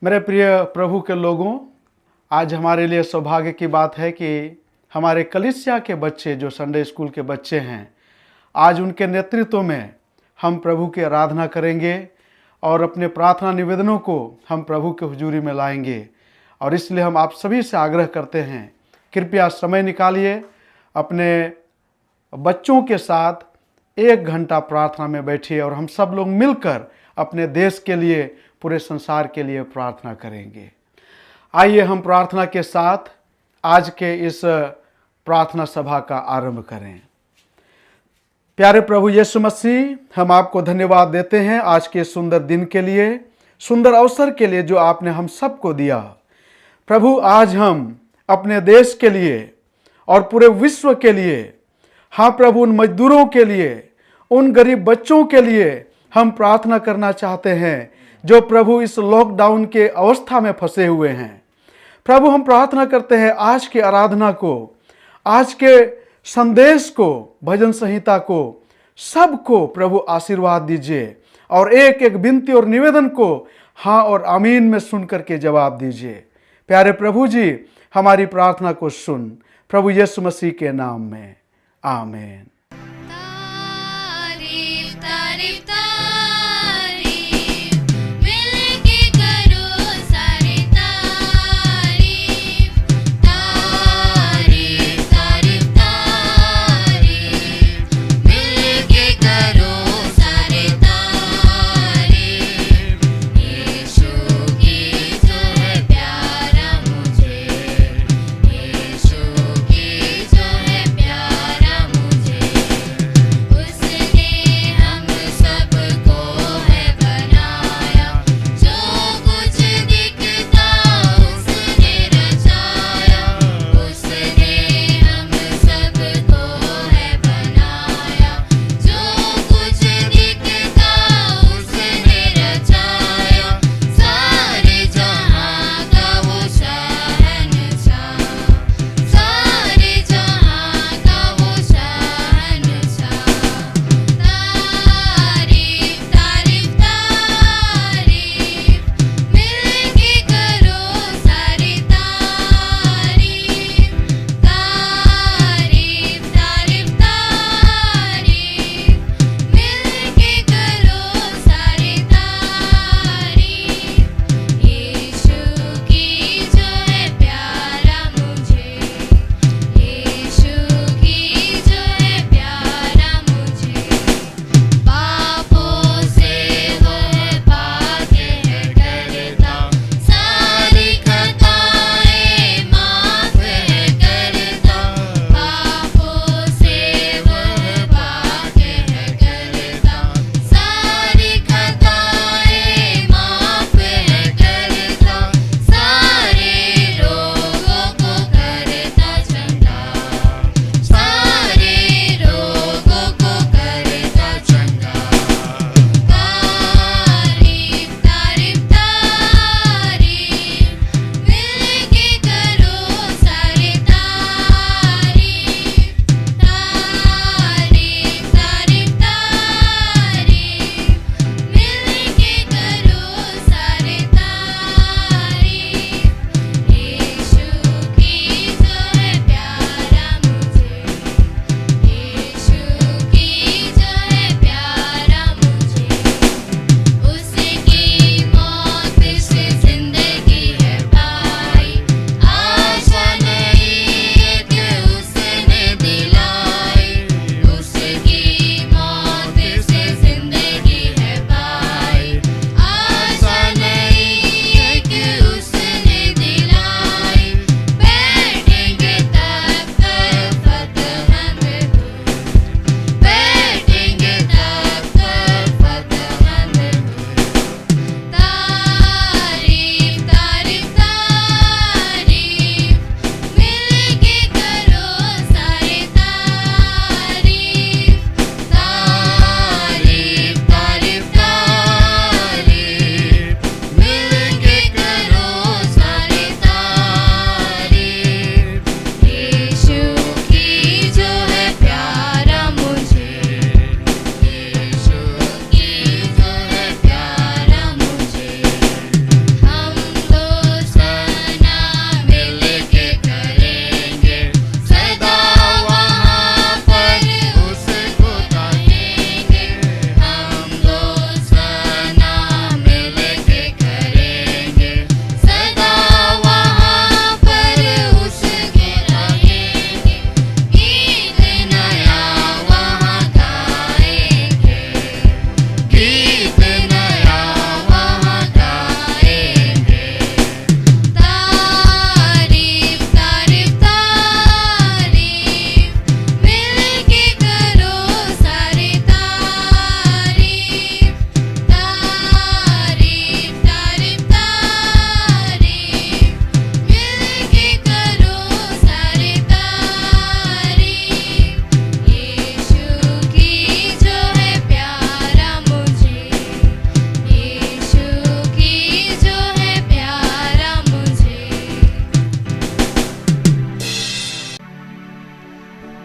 मेरे प्रिय प्रभु के लोगों, आज हमारे लिए सौभाग्य की बात है कि हमारे कलीसिया के बच्चे जो संडे स्कूल के बच्चे हैं, आज उनके नेतृत्व में हम प्रभु की आराधना करेंगे और अपने प्रार्थना निवेदनों को हम प्रभु के हुजूरी में लाएंगे। और इसलिए हम आप सभी से आग्रह करते हैं, कृपया समय निकालिए, अपने बच्चों के साथ 1 घंटा प्रार्थना में बैठिए और हम सब लोग मिलकर अपने देश के लिए, पूरे संसार के लिए प्रार्थना करेंगे। आइए हम प्रार्थना के साथ आज के इस प्रार्थना सभा का आरंभ करें। प्यारे प्रभु यीशु मसीह, हम आपको धन्यवाद देते हैं आज के सुंदर दिन के लिए, सुंदर अवसर के लिए जो आपने हम सबको दिया। प्रभु, आज हम अपने देश के लिए और पूरे विश्व के लिए, हाँ प्रभु, उन मजदूरों के लिए, उन गरीब बच्चों के लिए हम प्रार्थना करना चाहते हैं जो प्रभु इस लॉकडाउन के अवस्था में फंसे हुए हैं। प्रभु, हम प्रार्थना करते हैं आज की आराधना को, आज के संदेश को, भजन संहिता को, सबको प्रभु आशीर्वाद दीजिए और एक एक विनती और निवेदन को हाँ और आमीन में सुन करके जवाब दीजिए। प्यारे प्रभु जी, हमारी प्रार्थना को सुन, प्रभु यीशु मसीह के नाम में, आमीन। तारीफ तारीफ तारीफ मिलके करो सारे तारीफ तारीफ तारीफ तारीफ मिलके करो सारे तारीफ। यीशु की जो है प्यारा मुझे, यीशु की जो है प्यारा मुझे।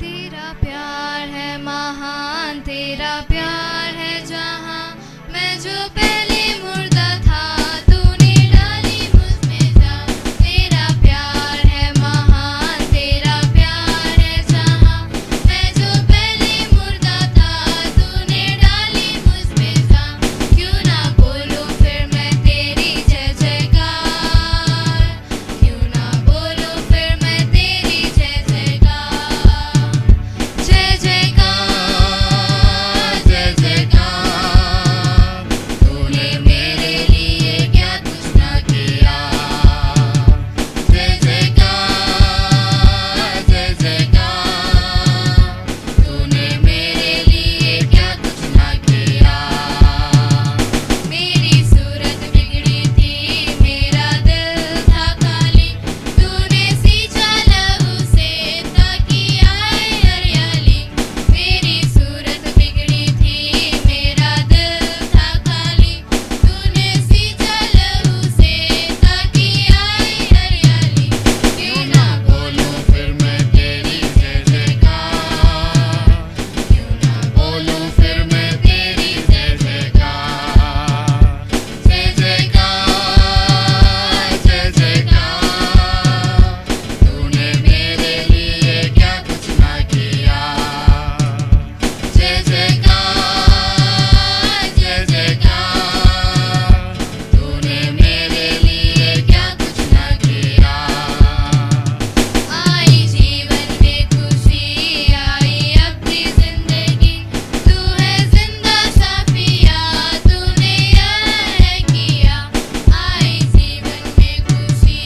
तेरा प्यार है महान, तेरा प्यार है जहाँ मैं जो पहले मुर्दा था तूने डाली मुझ में जान। तेरा प्यार है महान, तेरा प्यार है जहाँ मैं जो पहले मुर्दा था तूने डाली मुझ में जान। क्यों ना बोलूं फिर मैं तेरी जय जयकार, क्यों ना बोलूं फिर मैं तेरी जय जयकार। जय जयकार जय जयकार, तूने मेरे लिए क्या कुछ ना किया। जय जयकार जय जयकार, तूने मेरे लिए क्या कुछ ना किया। मेरी सूरत बिगड़ी थी, मेरा दिल था खाली, तूने सींचा लहू से ताकि आए हरियाली। मेरी सूरत बिगड़ी थी, मेरा दिल था खाली, तूने सींचा लहू से ताकि आए हरियाली। क्यों ना बोलूं फिर मैं तेरी जय जयकार, क्यों ना बोलूं फिर मैं तेरी जय जयकार। जय जयकार जय जयकार, तूने मेरे लिए क्या कुछ ना किया। जय जयकार जय जयकार, तूने मेरे लिए क्या कुछ ना किया। आई जीवन में खुशी, आई अपनी जिंदगी, तू है जिंदा साफिया, तूने यह है किया। आई जीवन में खुशी,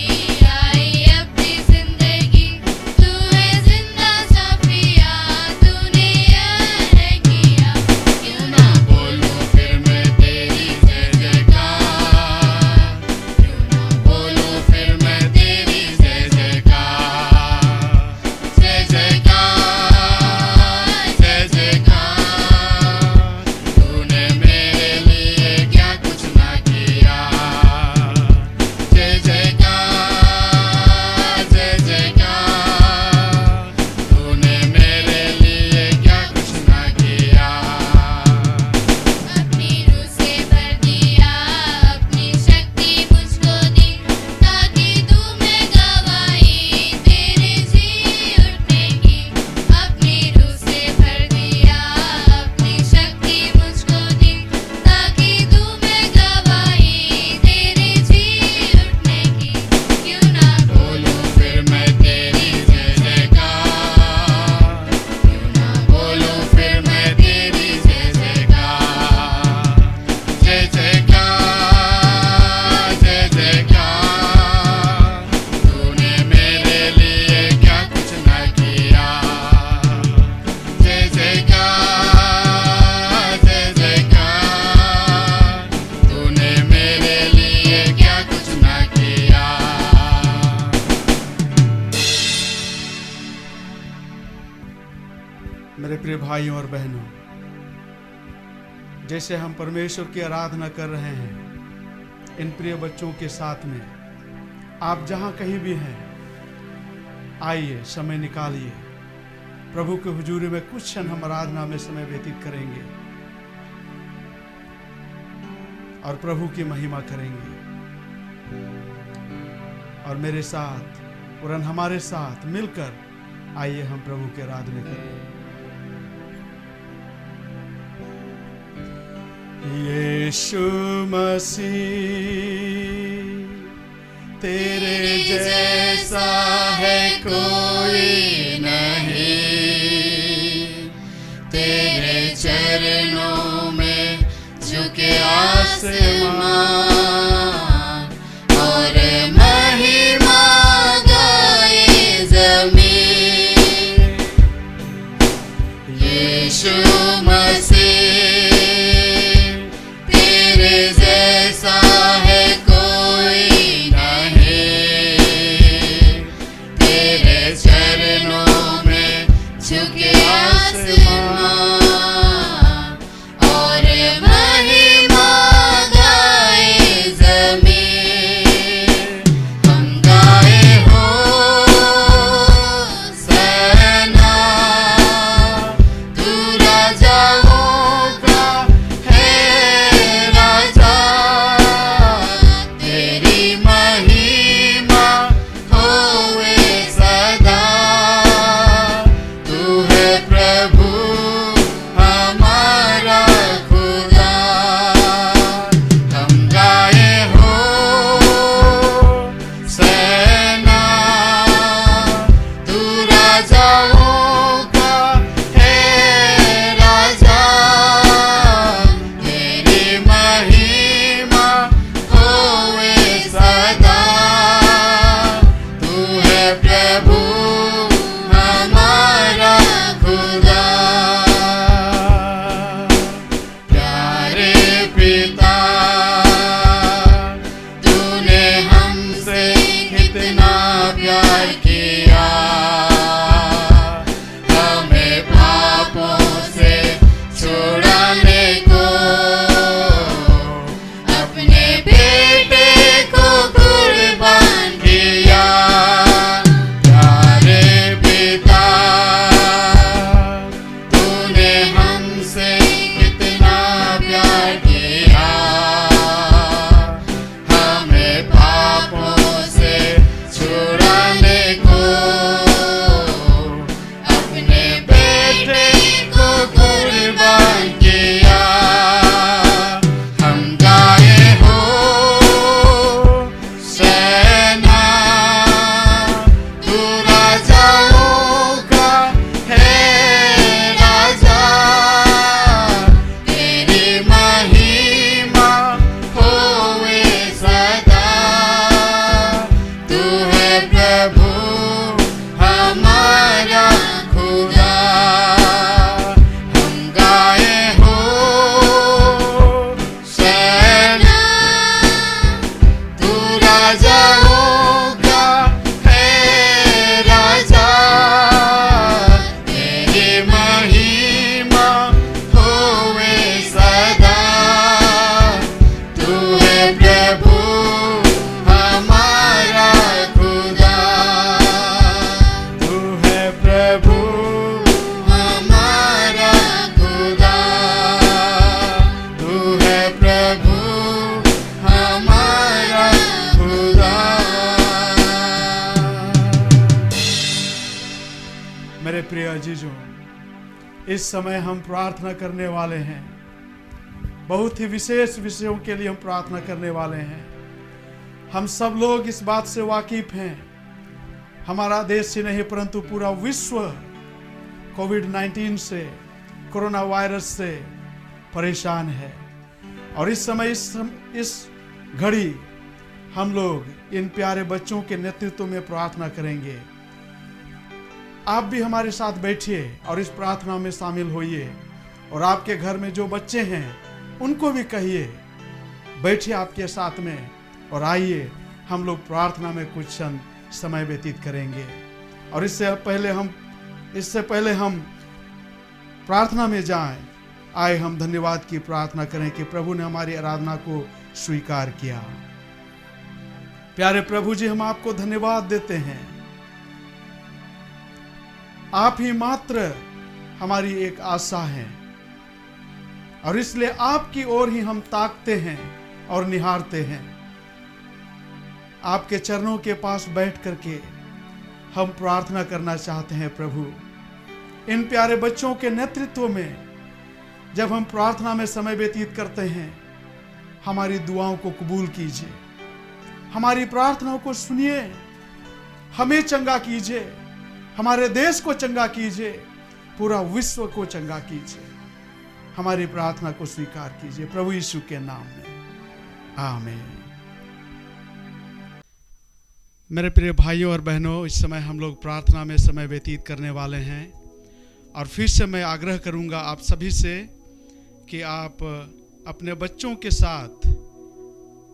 आई अपनी जिंदगी, तू है जिंदा साफिया, तूने यह है किया। क्यों ना बोलूं फिर मैं तेरी जय जयकार, क्यों ना बोलूं फिर मैं तेरी जय जयकार। जय जयकार जय जयकार, तूने मेरे लिए क्या कुछ ना किया। जय जयकार जय जयकार, तूने मेरे लिए क्या कुछ ना किया। अपनी रूह से भर दिया, अपनी शक्ति मुझको दी, ताकि तू मैं गवाही तेरे जी उठने की। अपनी रूह से भर दिया, अपनी शक्ति मुझको दी, ताकि तू मैं गवाही तेरे जी उठने की। क्यों ना बोलूं फिर मैं तेरी जय जयकार, क्यों ना बोलूं फिर मैं तेरी जय जयकार। जय जयकार जय जयकार, तूने मेरे लिए क्या कुछ ना किया। जय जयकार जय जयकार, तूने मेरे लिए क्या कुछ ना किया। मेरे प्रिय भाइयों और बहनों, जैसे हम परमेश्वर की आराधना कर रहे हैं इन प्रिय बच्चों के साथ में, आप जहां कहीं भी हैं, आइए समय निकालिए, प्रभु के हुजूरी में कुछ क्षण हम आराधना में समय व्यतीत करेंगे और प्रभु की महिमा करेंगे। और मेरे साथ वरन हमारे साथ मिलकर आइए हम प्रभु की आराधना करें। यीशु मसीह तेरे जैसा है कोई नहीं, तेरे चरणों में झुके आसमान और महिमा गाए ज़मीन। यीशु मसीह तेरे जैसा है कोई नहीं, तेरे चरणों में झुके आसमान और महिमा गाए ज़मीन। हम गाए हो सना इस समय हम प्रार्थना करने वाले हैं। बहुत ही विशेष विषयों के लिए हम प्रार्थना करने वाले हैं। हम सब लोग इस बात से वाकिफ हैं, हमारा देश ही नहीं परंतु पूरा विश्व कोविड-19 से, कोरोना वायरस से परेशान है। और इस समय इस घड़ी हम लोग इन प्यारे बच्चों के नेतृत्व में प्रार्थना करेंगे। आप भी हमारे साथ बैठिए और इस प्रार्थना में शामिल होइए। और आपके घर में जो बच्चे हैं उनको भी कहिए, बैठिए आपके साथ में और आइए हम लोग प्रार्थना में कुछ क्षण समय व्यतीत करेंगे। और इससे पहले हम प्रार्थना में जाएं, आए हम धन्यवाद की प्रार्थना करें कि प्रभु ने हमारी आराधना को स्वीकार किया। प्यारे प्रभु जी, हम आपको धन्यवाद देते हैं। आप ही मात्र हमारी एक आशा है और इसलिए आपकी ओर ही हम ताकते हैं और निहारते हैं। आपके चरणों के पास बैठ करके हम प्रार्थना करना चाहते हैं। प्रभु, इन प्यारे बच्चों के नेतृत्व में जब हम प्रार्थना में समय व्यतीत करते हैं, हमारी दुआओं को कबूल कीजिए, हमारी प्रार्थनाओं को सुनिए, हमें चंगा कीजिए, हमारे देश को चंगा कीजिए, पूरा विश्व को चंगा कीजिए। हमारी प्रार्थना को स्वीकार कीजिए प्रभु यीशु के नाम में, आमीन। मेरे प्रिय भाइयों और बहनों, इस समय हम लोग प्रार्थना में समय व्यतीत करने वाले हैं और फिर से मैं आग्रह करूंगा आप सभी से कि आप अपने बच्चों के साथ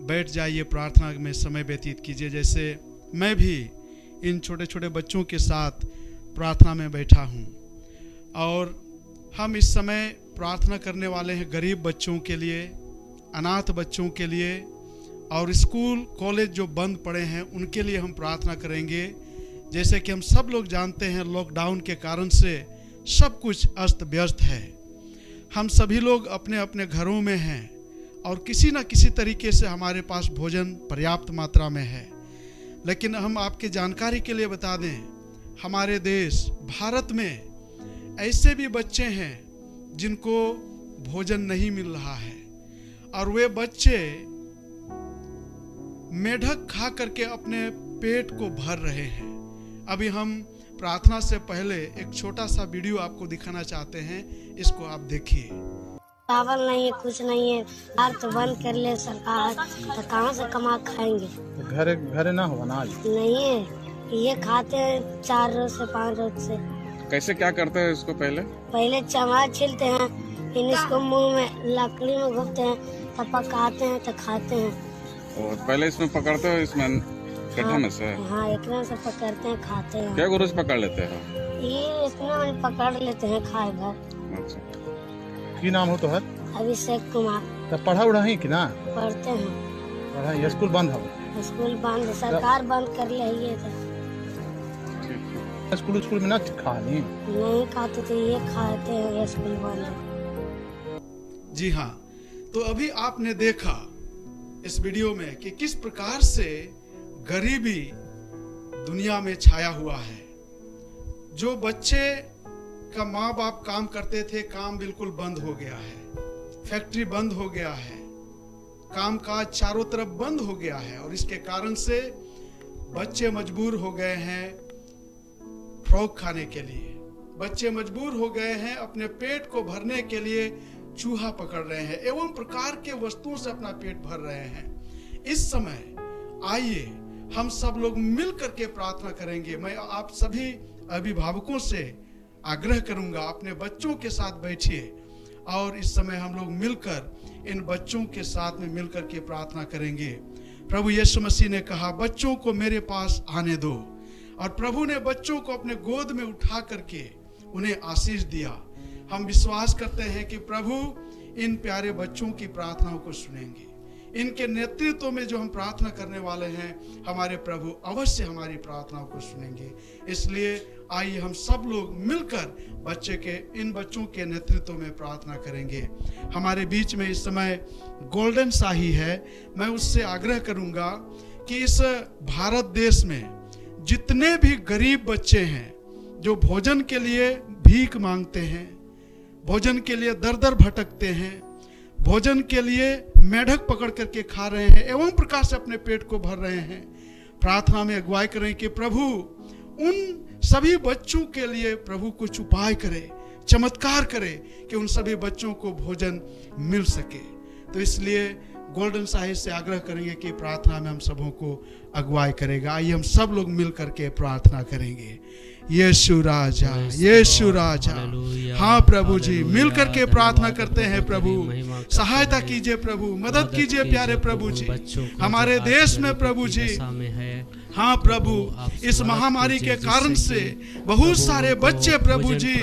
बैठ जाइए, प्रार्थना में समय व्यतीत कीजिए। जैसे मैं भी इन छोटे छोटे बच्चों के साथ प्रार्थना में बैठा हूँ। और हम इस समय प्रार्थना करने वाले हैं गरीब बच्चों के लिए, अनाथ बच्चों के लिए, और स्कूल कॉलेज जो बंद पड़े हैं उनके लिए हम प्रार्थना करेंगे। जैसे कि हम सब लोग जानते हैं, लॉकडाउन के कारण से सब कुछ अस्त व्यस्त है। हम सभी लोग अपने अपने घरों में हैं और किसी न किसी तरीके से हमारे पास भोजन पर्याप्त मात्रा में है। लेकिन हम आपके जानकारी के लिए बता दें, हमारे देश भारत में ऐसे भी बच्चे हैं जिनको भोजन नहीं मिल रहा है और वे बच्चे मेढक खा करके अपने पेट को भर रहे हैं। अभी हम प्रार्थना से पहले एक छोटा सा वीडियो आपको दिखाना चाहते हैं, इसको आप देखिए। चावल नहीं है, कुछ नहीं है, बाहर तो बंद कर ले सरकार, तो कहाँ से कमा खाएंगे। घर ना हो अनाज नहीं है, ये खाते हैं 4 रोज से 5 रोज से। कैसे क्या करते हैं इसको? पहले चमार छीलते हैं, फिर इसको मुंह में लकड़ी में घुपते हैं, तब पकाते हैं तो खाते हैं। और पहले इसमें पकड़ते हो, इसमें गड्ढा में से? हाँ, इतना से पकड़ते हैं, खाते हैं। क्या गुरुज पकड़ लेते हैं? ये इतना में पकड़ लेते हैं, खाए भर। अच्छा, की नाम हो तो है? अभिषेक कुमार। तब पढ़ा उड़ा ही कि ना? पढ़ते हैं। पढ़ा, स्कूल बंद हो? स्कूल बंद, सरकार बंद कर ली है। स्कूल में ना खा नहीं खाते थे, ये खाते हैं, स्कूल बंद। जी हाँ, तो अभी आपने देखा इस वीडियो में कि किस प्रकार से गरीबी दुनिया में छाया हुआ है। जो बच्चे का माँ बाप काम करते थे, काम बिल्कुल बंद हो गया है, फैक्ट्री बंद हो गया है, कामकाज चारों तरफ बंद हो गया है और इसके कारण से बच्चे मजबूर हो गए हैं फ्रॉक खाने के लिए। बच्चे मजबूर हो गए हैं अपने पेट को भरने के लिए चूहा पकड़ रहे हैं एवं प्रकार के वस्तुओं से अपना पेट भर रहे हैं। इस समय आइए हम सब लोग मिल करके प्रार्थना करेंगे। मैं आप सभी अभिभावकों से आग्रह करूंगा, अपने बच्चों के साथ बैठिए और इस समय हम लोग मिलकर इन बच्चों के साथ में मिलकर के प्रार्थना करेंगे। प्रभु यीशु मसीह ने कहा, बच्चों को मेरे पास आने दो, और प्रभु ने बच्चों को अपने गोद में उठा करके उन्हें आशीष दिया। हम विश्वास करते हैं कि प्रभु इन प्यारे बच्चों की प्रार्थनाओं को सुनेंगे। इनके नेतृत्व में जो हम प्रार्थना करने वाले हैं, हमारे प्रभु अवश्य हमारी प्रार्थनाओं को सुनेंगे। इसलिए आइए हम सब लोग मिलकर इन बच्चों के नेतृत्व में प्रार्थना करेंगे। हमारे बीच में इस समय गोल्डन शाही है। मैं उससे आग्रह करूंगा कि इस भारत देश में जितने भी गरीब बच्चे हैं जो भोजन के लिए भीख मांगते हैं, भोजन के लिए दर दर भटकते हैं, भोजन के लिए मेढक पकड़ करके खा रहे हैं एवं प्रकार से अपने पेट को भर रहे हैं। प्रार्थना में अगुवाई करें कि प्रभु उन सभी बच्चों के लिए प्रभु कुछ उपाय करे, चमत्कार करे कि उन सभी बच्चों को भोजन मिल सके। तो इसलिए गोल्डन साहिब से आग्रह करेंगे कि प्रार्थना में हम सबों को अगुवाई करेगा। आइए हम सब लोग मिल करके प्रार्थना करेंगे। यीशु राजा, यीशु राजा, हाँ प्रभु जी, मिल करके प्रार्थना करते हैं प्रभु। सहायता कीजिए प्रभु, मदद कीजिए प्यारे प्रभु जी हमारे देश में प्रभु जी। हाँ प्रभु, इस महामारी के कारण से बहुत सारे बच्चे प्रभु जी,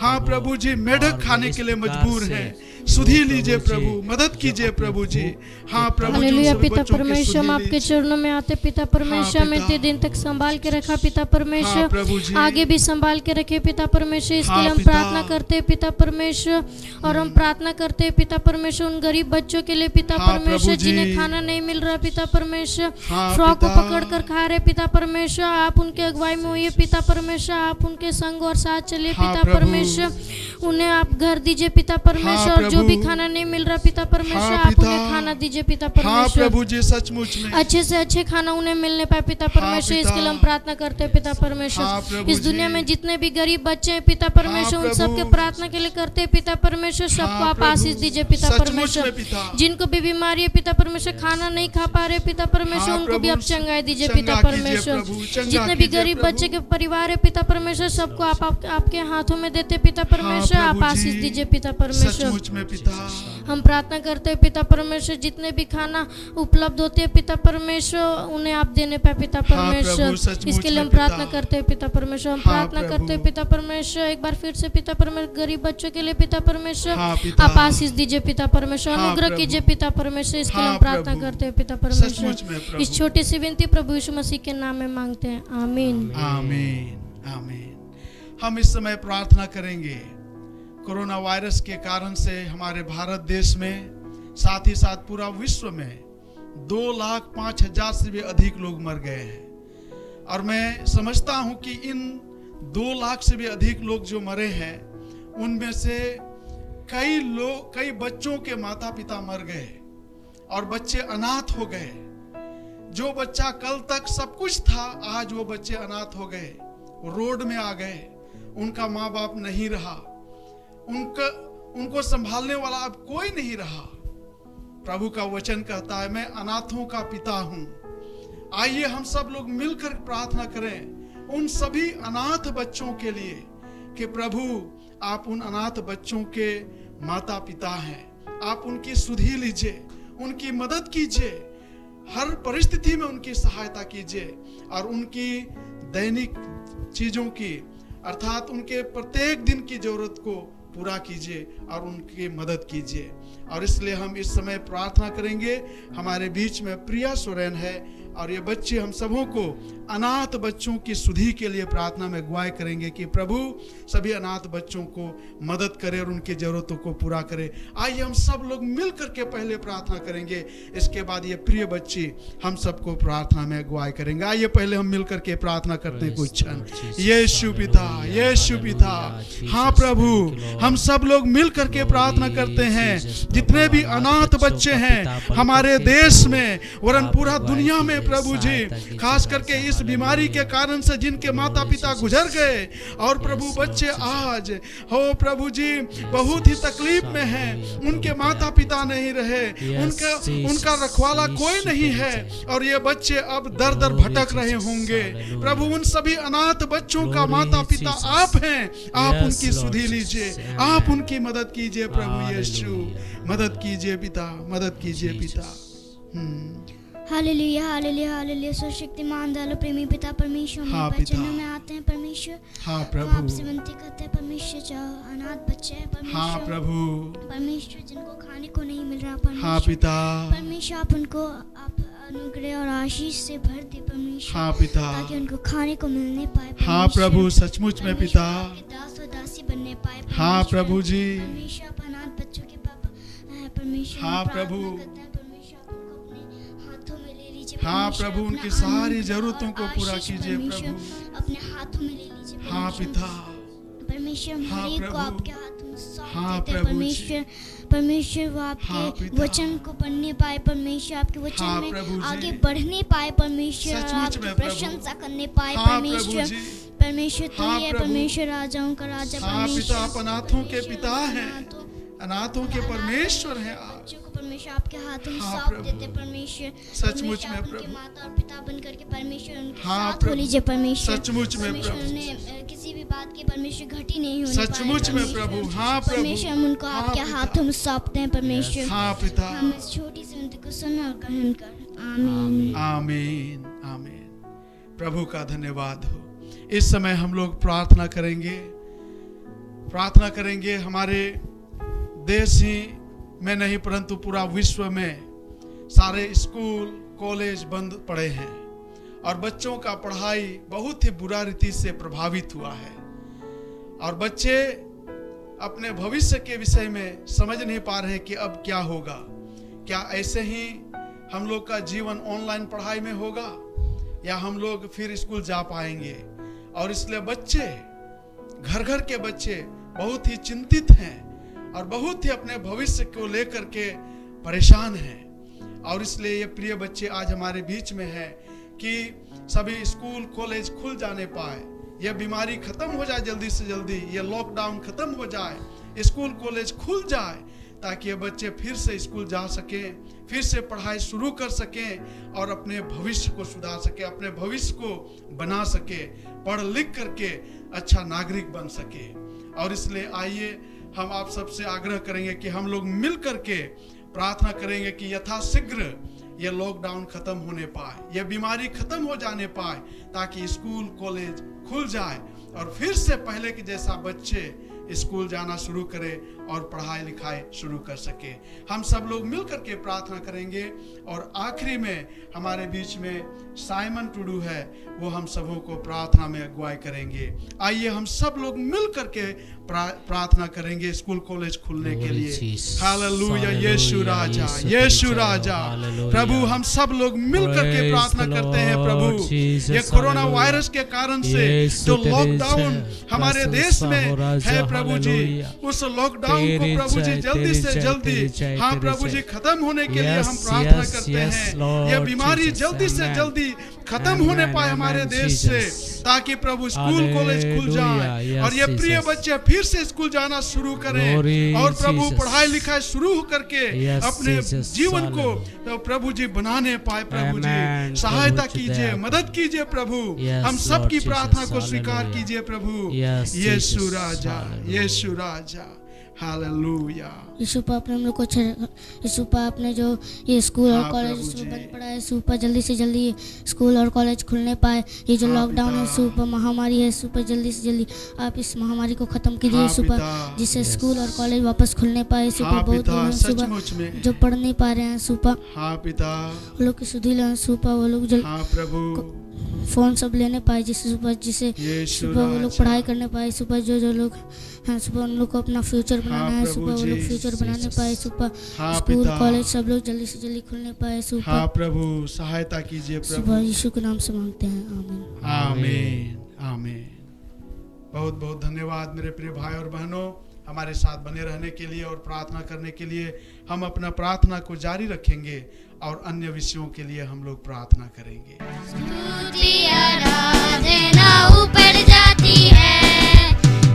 हाँ प्रभु जी, मेढक खाने के लिए मजबूर हैं। सुधी लीजिए प्रभु, मदद कीजिए प्रभु जी। हाँ प्रभु, हालेलुया। पिता परमेश्वर, हम आपके चरणों में आते पिता परमेश्वर, में इतने दिन तक संभाल के रखा पिता परमेश्वर, आगे भी संभाल के रखे पिता परमेश्वर। इसके लिए हम प्रार्थना करते हैं पिता परमेश्वर, और हम प्रार्थना करते हैं पिता परमेश्वर उन गरीब बच्चों के लिए पिता परमेश्वर जिन्हें खाना नहीं मिल रहा पिता परमेश्वर, फ्रॉक को पकड़ कर खा रहे पिता परमेश्वर। आप उनके अगुवाई में होइए पिता परमेश्वर, आप उनके संग और साथ चलिए पिता परमेश्वर। उन्हें आप घर दीजिए पिता परमेश्वर, और जो भी खाना नहीं मिल रहा पिता परमेश्वर, आप उन्हें खाना दीजिए पिता परमेश्वर। प्रभु जी सचमुच में अच्छे से अच्छे खाना उन्हें मिलने पाए पिता परमेश्वर। इसके लिए हम प्रार्थना करते हैं पिता परमेश्वर। इस दुनिया में जितने भी गरीब बच्चे हैं पिता परमेश्वर, उन सबके प्रार्थना के लिए करते हैं पिता परमेश्वर। सबको आप आशीष दीजिए पिता परमेश्वर। जिनको भी बीमारी है पिता परमेश्वर, खाना नहीं खा पा रहे पिता परमेश्वर, उनको भी आप चंगाई दीजिए पिता परमेश्वर। जितने भी गरीब बच्चे के परिवार है पिता परमेश्वर, सबको आप आपके हाथों में देते पिता परमेश्वर। आप आशीष दीजिए पिता परमेश्वर। हम प्रार्थना करते हैं पिता परमेश्वर, जितने भी खाना उपलब्ध होते हैं पिता परमेश्वर, उन्हें आप देने पाए पिता परमेश्वर। इसके लिए हम प्रार्थना करते हैं पिता परमेश्वर। हम प्रार्थना करते हैं पिता परमेश्वर एक बार फिर से पिता परमेश्वर, गरीब बच्चों के लिए पिता परमेश्वर, आप आशीष दीजिए पिता परमेश्वर, अनुग्रह कीजिए पिता परमेश्वर। इसके लिए हम प्रार्थना करते हैं पिता परमेश्वर। इस छोटी सी विनती प्रभु यीशु मसीह के नाम में मांगते हैं, आमीन आमीन आमीन। हम इस समय प्रार्थना करेंगे। कोरोना वायरस के कारण से हमारे भारत देश में, साथ ही साथ पूरा विश्व में 2,05,000 से भी अधिक लोग मर गए हैं। और मैं समझता हूं कि इन 2 लाख से भी अधिक लोग जो मरे हैं, उनमें से कई बच्चों के माता पिता मर गए और बच्चे अनाथ हो गए। जो बच्चा कल तक सब कुछ था, आज वो बच्चे अनाथ हो गए, रोड में आ गए। उनका माँ बाप नहीं रहा, उनको संभालने वाला अब कोई नहीं रहा। प्रभु का वचन कहता है, मैं अनाथों का पिता हूं। आइए हम सब लोग मिलकर प्रार्थना करें उन सभी अनाथ बच्चों के लिए कि प्रभु आप उन अनाथ बच्चों के माता पिता हैं, आप उनकी सुधि लीजिए, उनकी मदद कीजिए, हर परिस्थिति में उनकी सहायता कीजिए और उनकी दैनिक चीजों की अर्थात उनके प्रत्येक दिन की जरूरत को पूरा कीजिए और उनकी मदद कीजिए। और इसलिए हम इस समय प्रार्थना करेंगे। हमारे बीच में प्रिया सोरेन है और ये बच्चे हम सबों को अनाथ बच्चों की सुधि के लिए प्रार्थना में अगुवाई करेंगे कि प्रभु सभी अनाथ बच्चों को मदद करे और उनकी जरूरतों को पूरा करे। आइए हम सब लोग मिल करके पहले प्रार्थना करेंगे, इसके बाद ये प्रिय बच्ची हम सबको प्रार्थना में अगुवाई करेंगे। आइए पहले हम मिल करके प्रार्थना करते हैं कुछ क्षण। यीशु पिता, यीशु पिता, हाँ प्रभु, हम सब लोग मिल करके प्रार्थना करते हैं। जितने भी अनाथ बच्चे हैं हमारे देश में वरन पूरा दुनिया में प्रभु जी, खास करके इस बीमारी के कारण से जिनके माता पिता गुजर गए और प्रभु बच्चे आज हो प्रभु जी बहुत ही तकलीफ में हैं, उनके माता पिता नहीं रहे, उनका रखवाला कोई नहीं है और ये बच्चे अब दर दर भटक रहे होंगे। प्रभु उन सभी अनाथ बच्चों का माता पिता आप हैं, आप उनकी सुधि लीजिए, आप उनकी मदद कीजिए प्रभु यीशु, मदद कीजिए पिता, मदद कीजिए पिता। Hallelujah hallelujah hallelujah. सर्वशक्तिमान दयालु प्रेमी पिता परमेश्वर, हाँ, हम चरणों में आते हैं परमेश्वर। हाँ प्रभु, हम आपसे विनती करते हैं परमेश्वर, जो अनाथ बच्चे हैं परमेश्वर, हाँ प्रभु, परमेश्वर जिनको खाने को नहीं मिल रहा परमेश्वर, हाँ पिता, परमेश्वर आप उनको आप अनुग्रह और आशीष से भर दे परमेश्वर, हाँ पिता, ताकि उनको खाने को मिलने पाए। हाँ प्रभु, सचमुच में पिता, दास और दासी बनने पाए। हाँ प्रभु जी, परमेश्वर आप अनाथ बच्चों के पापा परमेश्वर, हाँ प्रभु, हाँ प्रभु, उनकी सारी जरूरतों को पूरा कीजिए प्रभु, अपने हाथों में ले लीजिए हाँ पिता, परमेश्वर, हर एक को आपके हाथों में सौंप हाँ, देते हैं प्रभु जी। परमेश्वर वो हाँ, आपके पिता। वचन को पढ़ने पाए, परमेश्वर आपके वचन हाँ, में प्रभु जी। आगे बढ़ने पाए, परमेश्वर और सचमुच आपकी में, प्रभु। प्रशंसा करने पाए, हाँ, परमेश्वर प्रभु जी। परमेश्वर तू हाँ, ही है, प्रभु। परमेश्वर राजाओं का राजा, हाँ, परमेश्वर पिता, आप अनाथों के परमेश्वर, पिता हैं। अनाथों अनाथों के परमेश्वर हैं आप। बच्चों को परमेश्वर आपके हाथों में हाँ, सौंप प्रभु। देते, परमेश्वर सचमुच परमेश्वर, में, आप उनके प्रभु। माता और पिता बन करके परमेश्वर उनके हाँ, साथ हो प्रभु। लीजिए, परमेश्वर सचमुच में, परमेश्वर प्रभु। उन्हें किसी भी बात की परमेश्वर घटी नहीं होने सचमुच पाए, में, परमेश्वर। प्रभु। हाँ, प्रभु। परमेश्वर हम उनको हाँ, आपके पिता। हाथों में सौंपते हैं, परमेश्वर हाँ, पिता। हम इस छोटी सी विनती को सुन और ग्रहण कर, आमीन। आमीन, आमीन। प्रभु का धन्यवाद हो। इस समय हम लोग प्रार्थना करेंगे हमारे देश ही में नहीं परंतु पूरा विश्व में सारे स्कूल कॉलेज बंद पड़े हैं और बच्चों का पढ़ाई बहुत ही बुरा रीति से प्रभावित हुआ है और बच्चे अपने भविष्य के विषय में समझ नहीं पा रहे कि अब क्या होगा। क्या ऐसे ही हम लोग का जीवन ऑनलाइन पढ़ाई में होगा या हम लोग फिर स्कूल जा पाएंगे। और इसलिए बच्चे घर घर के बच्चे बहुत ही चिंतित हैं और बहुत ही अपने भविष्य को लेकर के परेशान हैं। और इसलिए ये प्रिय बच्चे आज हमारे बीच में हैं कि सभी स्कूल कॉलेज खुल जाने पाए, यह बीमारी खत्म हो जाए जल्दी से जल्दी, ये लॉकडाउन खत्म हो जाए, स्कूल कॉलेज खुल जाए ताकि ये बच्चे फिर से स्कूल जा सकें, फिर से पढ़ाई शुरू कर सकें और अपने भविष्य को सुधार सके, अपने भविष्य को बना सके, पढ़ लिख करके अच्छा नागरिक बन सके। और इसलिए आइए हम आप सबसे आग्रह करेंगे कि हम लोग मिल करके प्रार्थना करेंगे कि यथाशीघ्र ये लॉकडाउन खत्म होने पाए, ये बीमारी खत्म हो जाने पाए ताकि स्कूल कॉलेज खुल जाए और फिर से पहले की जैसा बच्चे स्कूल जाना शुरू करें और पढ़ाई लिखाई शुरू कर सके। हम सब लोग मिल करके प्रार्थना करेंगे। और आखिरी में हमारे बीच में साइमन टुडू है, वो हम सबों को प्रार्थना में अगुवाई करेंगे। आइए हम सब लोग मिल करके प्रार्थना करेंगे स्कूल कॉलेज खुलने के लिए। हालेलुया, यीशु राजा, यीशु राजा। प्रभु हम सब लोग मिल करके प्रार्थना करते हैं प्रभु, ये कोरोना वायरस के कारण से जो लॉकडाउन हमारे देश में है प्रभु जी, उस लॉकडाउन को प्रभु जी जल्दी से जल्दी हाँ प्रभु जी खत्म होने के लिए हम प्रार्थना करते हैं। ये बीमारी जल्दी से जल्दी खत्म होने पाए हमारे देश से, ताकि प्रभु स्कूल कॉलेज खुल जाए और ये प्रिय बच्चे फिर से स्कूल जाना शुरू करें और प्रभु पढ़ाई लिखाई शुरू करके अपने जीवन को तो प्रभु जी बनाने पाए। प्रभु जी सहायता कीजिए, मदद कीजिए प्रभु, हम सबकी प्रार्थना को स्वीकार कीजिए प्रभु। यीशु राजा, यीशु राजा, हालेलुया। यीशु पा आपने हम लोग को अच्छा, यीशु पा आपने जो ये स्कूल और हाँ, कॉलेज प्रभु जी। बंद पड़ा है, यीशु पा जल्दी से जल्दी स्कूल और कॉलेज खुलने पाए। ये जो हाँ, लॉकडाउन है पिता। यीशु पा महामारी है, यीशु पा जल्दी से जल्दी आप इस महामारी को खत्म कीजिए हाँ, यीशु पा, पिता। जिससे स्कूल और कॉलेज वापस खुलने पाए। यीशु पा हाँ, बहुत पिता, लोग हैं यीशु पा सचमुच में। जो पढ़ नहीं पा रहे हैं यीशु पा, हाँ पिता, वो लोग की सुधी लें यीशु पा, वो लोग जल्द हाँ प्रभु, फोन सब लेने पाए जिससे जिससे यीशु सुबह वो लोग राजा। पढ़ाई करने पाए। सुबह जो लोग हैं सुबह उन लोग को अपना फ्यूचर बनाना है, प्रभु सुबह वो लोग जी। फ्यूचर बनाने पाए। सुबह हाँ, स्कूल पिता। कॉलेज सब लोग जल्दी से जल्दी खुलने पाए। सुबह हाँ प्रभु सहायता कीजिए सुबह प्रभु। यीशु के नाम से मांगते हैं, आमीन। आमीन, आमीन। बहुत बहुत धन्यवाद मेरे प्रिय भाई और बहनों, हमारे साथ बने रहने के लिए और प्रार्थना करने के लिए। हम अपना प्रार्थना को जारी रखेंगे और अन्य विषयों के लिए हम लोग प्रार्थना करेंगे। स्तुति आराधना ऊपर जाती है,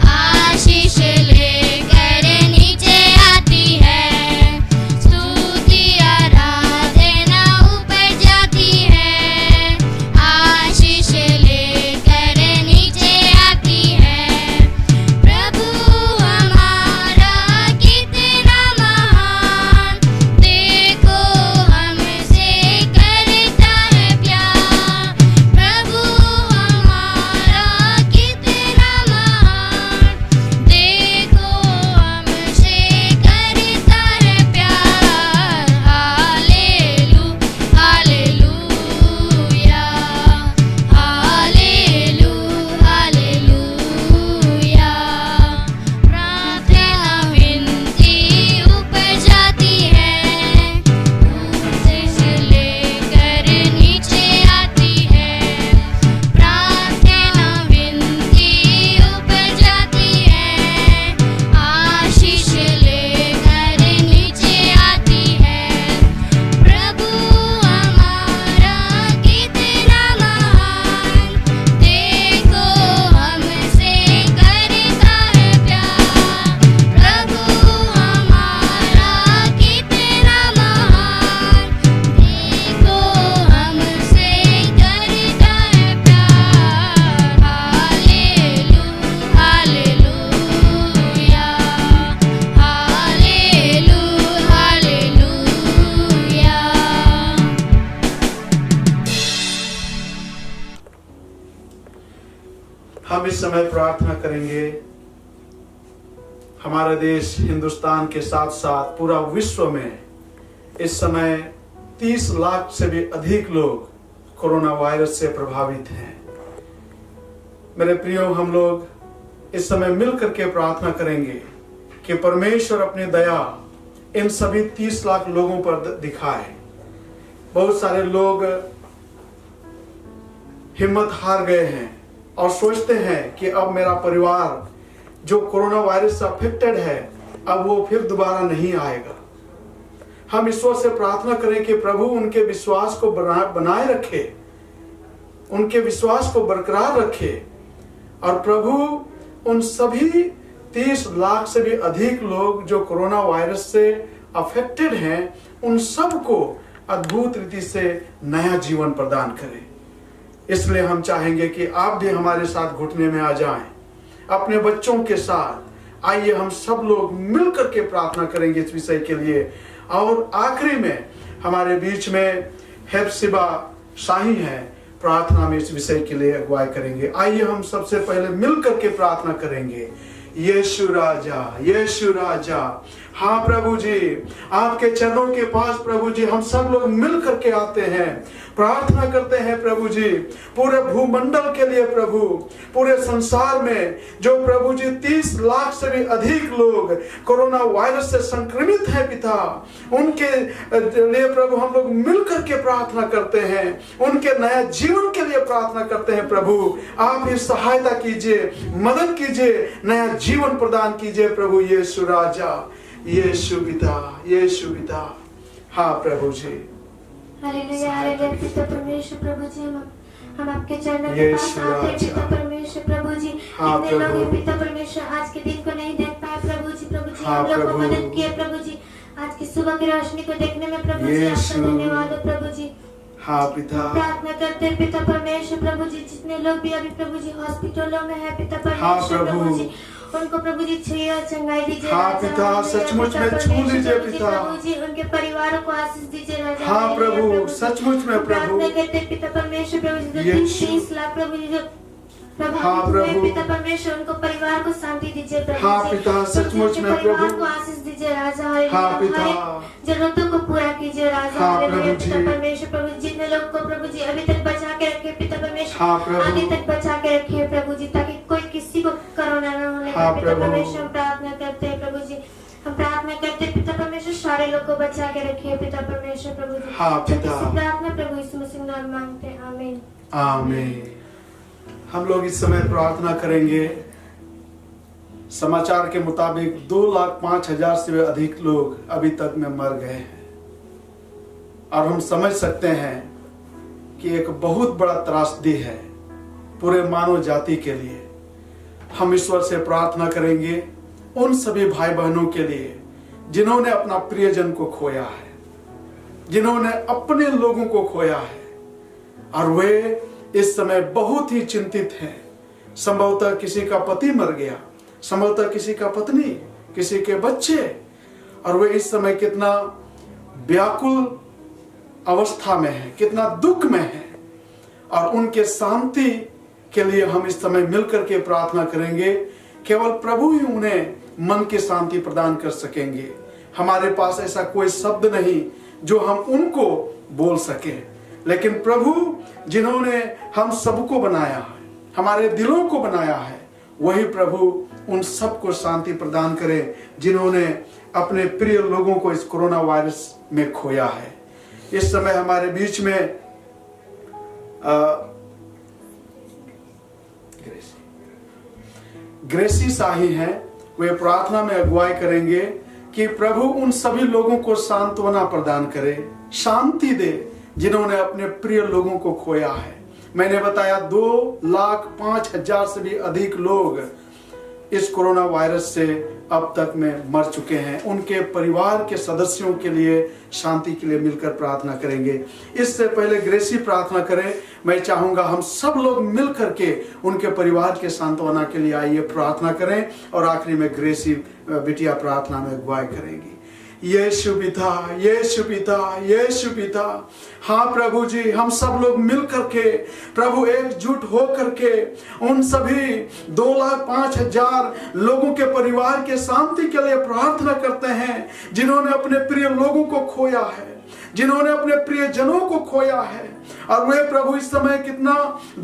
आशीष लेकर नीचे आती है। स्तुति आराधना ऊपर जाती है, आशीष लेकर नीचे आती है। प्रभु हमारा कितना महान, देखो हमसे करता है प्यार। प्रभु हमारा इस समय प्रार्थना करेंगे। हमारे देश हिंदुस्तान के साथ साथ पूरा विश्व में इस समय 30 लाख से भी अधिक लोग कोरोना वायरस से प्रभावित हैं। मेरे प्रियो, हम लोग इस समय मिलकर के प्रार्थना करेंगे कि परमेश्वर अपनी दया इन सभी 30 लाख लोगों पर दिखाए। बहुत सारे लोग हिम्मत हार गए हैं और सोचते हैं कि अब मेरा परिवार जो कोरोना वायरस से अफेक्टेड है, अब वो फिर दोबारा नहीं आएगा। हम ईश्वर से प्रार्थना करें कि प्रभु उनके विश्वास को बनाए रखे, उनके विश्वास को बरकरार रखे, और प्रभु उन सभी 30 लाख से भी अधिक लोग जो कोरोना वायरस से अफेक्टेड हैं, उन सबको अद्भुत रीति से नया जीवन प्रदान करे। इसलिए हम चाहेंगे कि आप भी हमारे साथ घुटने में आ जाएं, अपने बच्चों के साथ। आइए हम सब लोग मिलकर के प्रार्थना करेंगे इस विषय के लिए। और आखिरी में हमारे बीच में हेप्सिबा शाही हैं, प्रार्थना में इस विषय के लिए अगुवाई करेंगे। आइए हम सबसे पहले मिलकर के प्रार्थना करेंगे। यीशु राजा, यीशु राजा, हाँ प्रभु जी, आपके चरणों के पास प्रभु जी हम सब लोग मिल करके आते हैं, प्रार्थना करते हैं प्रभु जी पूरे भूमंडल के लिए, प्रभु पूरे संसार में जो प्रभु जी 30 लाख से भी अधिक लोग कोरोना वायरस से संक्रमित हैं पिता, उनके लिए प्रभु हम लोग मिल करके प्रार्थना करते हैं, उनके नया जीवन के लिए प्रार्थना करते हैं। प्रभु आप ही सहायता कीजिए, मदद कीजिए, नया जीवन प्रदान कीजिए प्रभु यीशु राजा, यीशु पिता, यीशु पिता। हाँ प्रभु जी, हालेलुया, हालेलुया पिता परमेश्वर प्रभु जी, हम आपके चरणों के पास आते हैं पिता परमेश्वर प्रभु जी। इतने लोग हैं पिता परमेश्वर आज के दिन को नहीं देख पाए प्रभु जी, हम लोग को मदद किए प्रभु जी, आज की सुबह की रोशनी को देखने में प्रभु जी आपका धन्यवाद हो प्रभु जी। हाँ पिता, प्रार्थना करते हैं पिता परमेश्वर प्रभु जी, जितने लोग भी अभी प्रभु जी हॉस्पिटलों में है पिता परमेश्वर प्रभु जी, उनको प्रभु जी छुइए और चंगाई दीजिए। हाँ पिता, सचमुच में छू लीजिए पिता, प्रभु जी उनके परिवारों को आशीष दीजिए राजा। हाँ प्रभु, सचमुच में प्रभु, प्रार्थना करते हैं पिता परमेश्वर प्रभु जी, 30 लाख प्रभु जी जो प्रभावित हुए पिता परमेश्वर, उनको परिवार को शांति दीजिए प्रभु। हाँ पिता, सचमुच में प्रभु, परिवार को आशीष दीजिए राजा। हाँ पिता, जरूरतों को पूरा कीजिए राजा। हाँ प्रभु जी, पिता परमेश्वर प्रभु, जितने लोग को प्रभु जी अभी तक बचा के रखे पिता परमेश्वर, हाँ प्रभु, आगे तक बचा के रखिए प्रभु जी, ताकि कोई किसी को कोरोना न होने हाँ पिता परमेश्वर। हम प्रार्थना करते हैं प्रभु जी, हम प्रार्थना करते हैं पिता परमेश्वर, सारे लोग को बचा के रखिए पिता परमेश्वर प्रभु जी। हाँ पिता, प्रार्थना प्रभु यीशु मसीह के नाम मांगते हैं, आमीन आमीन। हम लोग इस समय प्रार्थना करेंगे। समाचार के मुताबिक 2,05,000 से भी अधिक लोग अभी तक में मर गए हैं, और हम समझ सकते हैं कि एक बहुत बड़ा त्रासदी है पूरे मानव जाति के लिए। हम ईश्वर से प्रार्थना करेंगे उन सभी भाई बहनों के लिए जिन्होंने अपना प्रियजन को खोया है, जिन्होंने अपने लोगों को खोया है, और वे इस समय बहुत ही चिंतित हैं। संभवतः किसी का पति मर गया, संभवतः किसी का पत्नी, किसी के बच्चे, और वे इस समय कितना व्याकुल अवस्था में है, कितना दुख में है, और उनके शांति के लिए हम इस समय मिलकर के प्रार्थना करेंगे। केवल प्रभु ही उन्हें मन की शांति प्रदान कर सकेंगे। हमारे पास ऐसा कोई शब्द नहीं जो हम उनको बोल सके, लेकिन प्रभु जिन्होंने हम सबको बनाया है, हमारे दिलों को बनाया है, वही प्रभु उन सबको शांति प्रदान करे जिन्होंने अपने प्रिय लोगों को इस कोरोना वायरस में खोया है। इस समय हमारे बीच में ग्रेसी शाही हैं, वे प्रार्थना में अगुवाई करेंगे कि प्रभु उन सभी लोगों को सांत्वना प्रदान करे, शांति दे जिन्होंने अपने प्रिय लोगों को खोया है। मैंने बताया 2,05,000 से भी अधिक लोग इस कोरोना वायरस से अब तक में मर चुके हैं। उनके परिवार के सदस्यों के लिए शांति के लिए मिलकर प्रार्थना करेंगे। इससे पहले ग्रेसी प्रार्थना करें, मैं चाहूंगा हम सब लोग मिल करके उनके परिवार के सांत्वना के लिए आइए प्रार्थना करें, और आखिरी में ग्रेसी बिटिया प्रार्थना में अगुवाई करेंगी। यीशु पिता, यीशु पिता, यीशु पिता। हाँ प्रभु जी, हम सब लोग मिल करके प्रभु एकजुट हो करके उन सभी 2,05,000 लोगों के परिवार के शांति के लिए प्रार्थना करते हैं जिन्होंने अपने प्रिय लोगों को खोया है, जिन्होंने अपने प्रियजनों को खोया है। और वे प्रभु इस समय कितना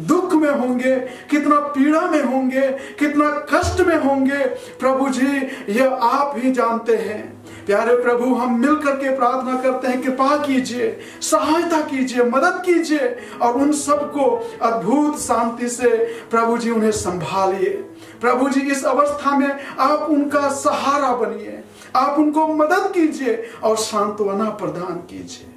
दुख में होंगे, कितना पीड़ा में होंगे, कितना कष्ट में होंगे प्रभु जी, यह आप ही जानते हैं। प्यारे प्रभु, हम मिल करके प्रार्थना करते हैं, कृपा कीजिए, सहायता कीजिए, मदद कीजिए और उन सबको अद्भुत शांति से प्रभु जी उन्हें संभालिए। प्रभु जी, इस अवस्था में आप उनका सहारा बनिए, आप उनको मदद कीजिए और सांत्वना प्रदान कीजिए।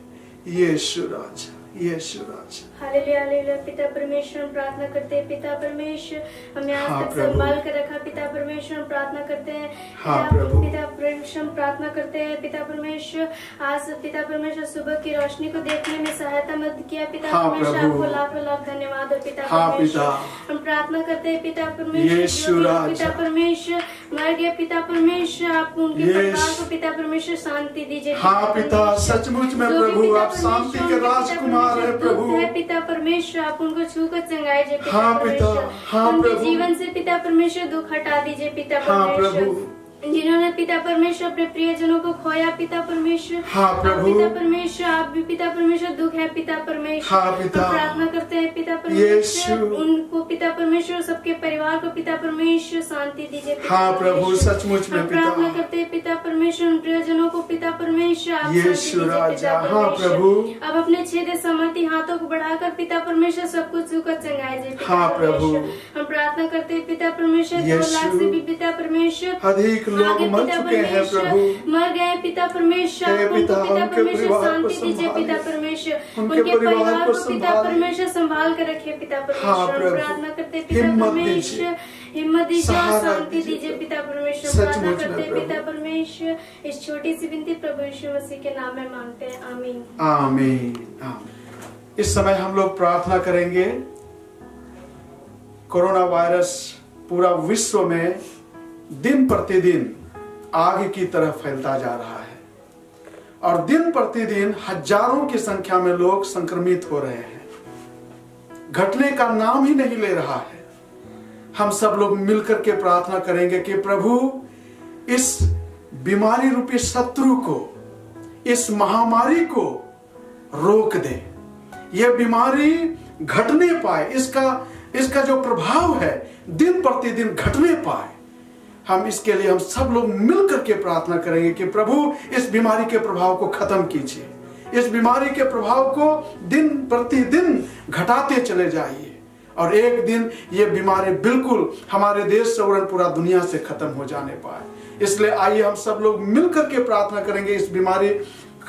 यीशु राजा, यीशु राजा। Hallelujah, hallelujah. पिता परमेश्वर, हम प्रार्थना करते हैं पिता परमेश्वर, हमें आज तक संभाल कर रखा पिता परमेश्वर, हम प्रार्थना करते हैं पिता परमेश्वर, हम प्रार्थना करते हैं पिता परमेश्वर, आज पिता परमेश्वर सुबह की रोशनी को देखने में सहायता मदद किया पिता परमेश्वर, आपको लाख लाख धन्यवाद और पिता परमेश्वर। हम प्रार्थना करते हैं पिता परमेश्वर, पिता परमेश्वर मर गए पिता परमेश्वर, आप उनके परिवार को पिता परमेश्वर शांति दीजिए। हाँ पिता, सचमुच में प्रभु आप शांति के राजकुमार है प्रभु। पिता परमेश्वर, आप उनको छू कर चंगाइए पिता हाँ पिता, हाँ उनके प्रभु। जीवन से पिता परमेश्वर दुख हटा दीजिए पिता हाँ परमेश्वर। प्रभु। जिन्होंने पिता परमेश्वर अपने प्रियजनों को खोया पिता परमेश्वर, हाँ प्रभु। पिता परमेश्वर, आप भी पिता परमेश्वर दुख है पिता परमेश्वर। हाँ पिता। हम प्रार्थना करते हैं पिता परमेश्वर, उनको पिता परमेश्वर, सबके परिवार को पिता परमेश्वर शांति दीजिए। हाँ प्रभु, सचमुच में हम पिता। प्रार्थना करते हैं पिता परमेश्वर, उन प्रियजनों को पिता परमेश्वर आप यीशु शांति दीजिए राजा। पिता हाँ परमेश्वर। प्रभु। अब अपने छेदे समर्थी हाथों को बढ़ाकर पिता परमेश्वर सबको छूकर चंगाए पिता हाँ प्रभु। परमेश्वर। हम प्रार्थना करते हैं पिता परमेश्वर, 2 यीशु। लाख से भी पिता परमेश्वर अधिक लोग आगे मर पिता चुके हैं परमेश्वर, प्रभु। मर गए पिता परमेश्वर, हे उनको पिता, पिता उनके परमेश्वर परिवार को शांति दीजिए संभालिए। पिता परमेश्वर, उनके उनके परिवार परिवार को को पिता संभालिए। परमेश्वर संभाल कर रखे पिता हाँ परमेश्वर। प्रभु। प्रार्थना करते हैं पिता हिम्मत परमेश्वर, दीजिए। हिम्मत दीजिए और सहारा शांति दीजिए दीजिए पिता परमेश्वर। सचमुच प्रार्थना में करते हैं प्रभु। पिता परमेश्वर, इस छोटी सी विनती प्रभु यीशु मसीह के नाम में मांगते हैं, आमीन। आमीन, आमीन। इस समय हम लोग प्रार्थना करेंगे। कोरोना वायरस पूरा विश्व में दिन प्रतिदिन आग की तरफ फैलता जा रहा है और दिन प्रतिदिन हजारों की संख्या में लोग संक्रमित हो रहे हैं, घटने का नाम ही नहीं ले रहा है। हम सब लोग मिलकर के प्रार्थना करेंगे कि प्रभु इस बीमारी रूपी शत्रु को, इस महामारी को रोक दे, यह बीमारी घटने पाए, इसका जो प्रभाव है दिन प्रतिदिन घटने पाए। हम इसके लिए हम सब लोग मिलकर के प्रार्थना करेंगे कि प्रभु इस बीमारी के प्रभाव को खत्म कीजिए, इस बीमारी के प्रभाव को दिन प्रतिदिन घटाते चले जाइए और एक दिन ये बीमारी बिल्कुल हमारे देश से और पूरा दुनिया से खत्म हो जाने पाए। इसलिए आइए हम सब लोग मिलकर के प्रार्थना करेंगे इस बीमारी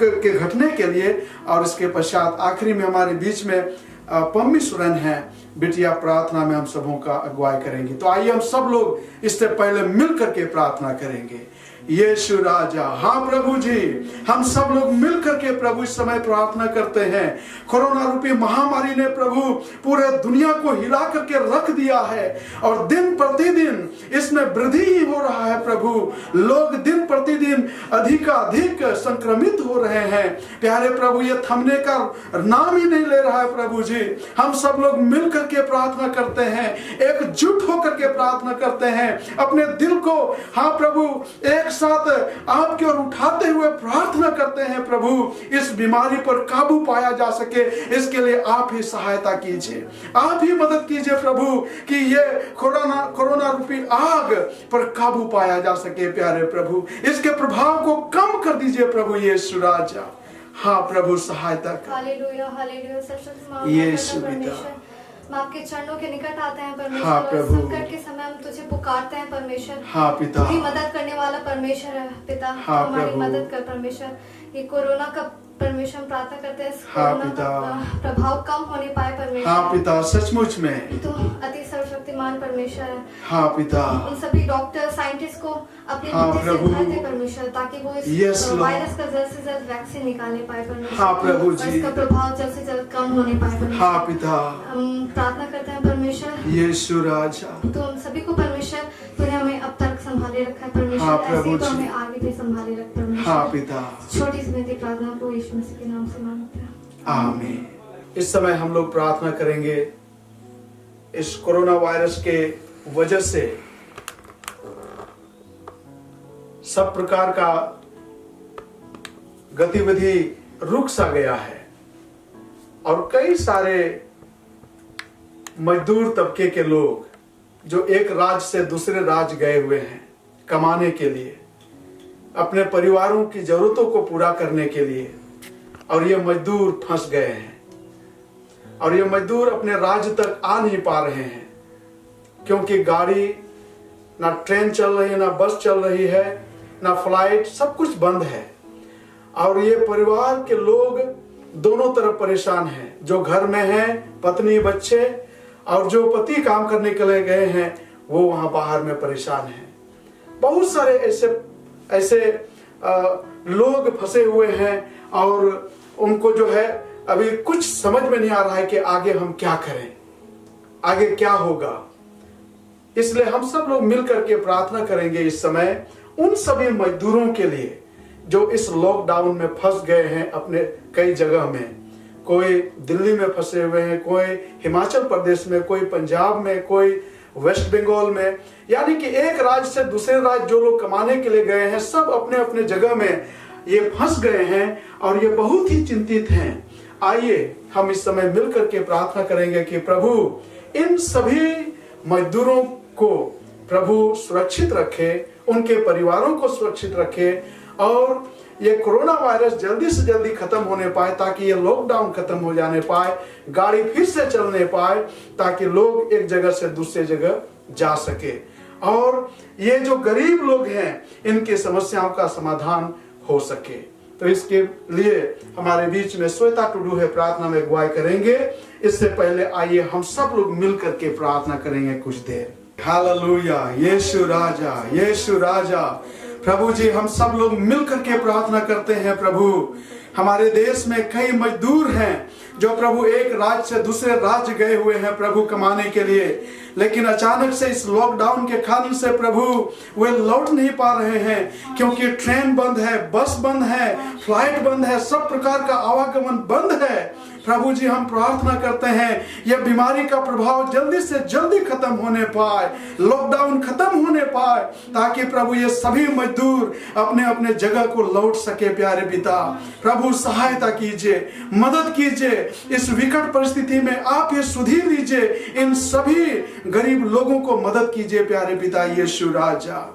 के घटने के लिए। और इसके पश्चात आखिरी में हमारे बीच में पम्मी सुरन है, बिटिया प्रार्थना में हम सबों का अगुवाई करेंगी। तो आइए हम सब लोग इससे पहले मिल करके प्रार्थना करेंगे। यीशु राजा, हाँ प्रभु जी, हम सब लोग मिलकर के प्रभु इस समय प्रार्थना करते हैं। कोरोना रूपी महामारी ने प्रभु पूरे दुनिया को हिला करके रख दिया है और दिन प्रतिदिन इसमें वृद्धि ही हो रहा है प्रभु। लोग दिन प्रतिदिन अधिकाधिक संक्रमित हो रहे हैं प्यारे प्रभु, ये थमने का नाम ही नहीं ले रहा है प्रभु जी। हम सब लोग मिलकर के प्रार्थना करते हैं, एकजुट होकर के प्रार्थना करते हैं, अपने दिल को हाँ प्रभु एक साथ आपकी ओर उठाते हुए प्रार्थना करते हैं प्रभु इस बीमारी पर काबू पाया जा सके। इसके लिए आप ही सहायता कीजिए, आप ही मदद कीजिए प्रभु कि ये कोरोना रूपी आग पर काबू पाया जा सके प्यारे प्रभु। इसके प्रभाव को कम कर दीजिए प्रभु यीशु राजा। हाँ प्रभु सहायता कर। Hallelujah, hallelujah. सर्वशक्तिमान यीशु परमेश्वर, हम आपके चरणों के निकट आते हैं परमेश्वर। हाँ प्रभु। संकट के समय हम तुझे पुकारते हैं परमेश्वर। हाँ पिता। तू ही मदद करने वाला परमेश्वर है पिता। हाँ हमारी प्रभु। मदद कर परमेश्वर। ये कोरोना का परमेश्वर हम प्रार्थना करते हैं, इस हाँ कोरोना पिता। का प्रभाव कम होने पाए परमेश्वर। हाँ पिता, सचमुच में तू अति सर्वशक्तिमान परमेश्वर है। हाँ पिता। उन सभी डॉक्टर साइंटिस्ट को अपनी हाँ बुद्धि से प्रभु। भर दे परमेश्वर, ताकि वो Yes, इस Lord। वायरस का जल्द से जल्द वैक्सीन निकालने पाए परमेश्वर। हाँ प्रभु और जी। इसका प्रभाव जल्द से जल्द कम होने पाए परमेश्वर। हाँ पिता। हम प्रार्थना करते हैं परमेश्वर, यीशु राजा। तो उन सभी को परमेश्वर तूने हमें अब तक संभाले संभाले रखा है परमेश्वर, हाँ, ऐसे प्रभु ही तो जी। हमें आगे भी संभाले रखते हैं परमेश्वर। हाँ पिता, छोटी सी विनती प्रार्थना को यीशु मसीह के नाम से मांगते हैं। आमीन। इस समय हम लोग प्रार्थना करेंगे, इस कोरोना वायरस के वजह से सब प्रकार का गतिविधि रुक सा गया है और कई सारे मजदूर तबके के लोग जो एक राज्य से दूसरे राज्य गए हुए हैं कमाने के लिए, अपने परिवारों की जरूरतों को पूरा करने के लिए, और ये मजदूर फंस गए हैं और ये मजदूर अपने राज्य तक आ नहीं पा रहे हैं क्योंकि गाड़ी ना ट्रेन चल रही है, ना बस चल रही है, ना फ्लाइट, सब कुछ बंद है। और ये परिवार के लोग दोनों तरफ परेशान हैं, जो घर में हैं पत्नी बच्चे, और जो पति काम करने के लिए गए हैं वो वहां बाहर में परेशान हैं। बहुत सारे ऐसे लोग फंसे हुए हैं और उनको जो है अभी कुछ समझ में नहीं आ रहा है कि आगे हम क्या करें, आगे क्या होगा। इसलिए हम सब लोग मिल करके प्रार्थना करेंगे इस समय उन सभी मजदूरों के लिए जो इस लॉकडाउन में फंस गए हैं अपने कई जगह में। कोई दिल्ली में फंसे हुए हैं, कोई हिमाचल प्रदेश में, कोई पंजाब में, कोई वेस्ट बंगाल में, यानी कि एक राज्य से दूसरे राज्य जो लोग कमाने के लिए गए हैं सब अपने अपने जगह में ये फंस गए हैं और ये बहुत ही चिंतित हैं। आइए हम इस समय मिल करके प्रार्थना करेंगे कि प्रभु इन सभी मजदूरों को प्रभु सुरक्षित रखे, उनके परिवारों को सुरक्षित रखे और ये कोरोना वायरस जल्दी से जल्दी खत्म होने पाए, ताकि ये लॉकडाउन खत्म हो जाने पाए, गाड़ी फिर से चलने पाए, ताकि लोग एक जगह से दूसरे जगह जा सके और ये जो गरीब लोग हैं इनकी समस्याओं का समाधान हो सके। तो इसके लिए हमारे बीच में श्वेता टुडू है, प्रार्थना में अगुवाई करेंगे। इससे पहले आइए हम सब लोग मिल करके प्रार्थना करेंगे कुछ देर। हालेलुया, यीशु राजा, यीशु राजा। प्रभु जी हम सब लोग मिल करके प्रार्थना करते हैं। प्रभु हमारे देश में कई मजदूर हैं जो प्रभु एक राज्य से दूसरे राज्य गए हुए हैं प्रभु कमाने के लिए, लेकिन अचानक से इस लॉकडाउन के कारण से प्रभु वे लौट नहीं पा रहे हैं क्योंकि ट्रेन बंद है, बस बंद है, फ्लाइट बंद है, सब प्रकार का आवागमन बंद है। प्रभु जी हम प्रार्थना करते हैं यह बीमारी का प्रभाव जल्दी से जल्दी खत्म होने पाए, लॉकडाउन खत्म होने पाए, ताकि प्रभु ये सभी मजदूर अपने अपने जगह को लौट सके। प्यारे पिता प्रभु सहायता कीजिए, मदद कीजिए, इस विकट परिस्थिति में आप ये सुधीर लीजिए, इन सभी गरीब लोगों को मदद कीजिए। प्यारे पिता यीशु राजा,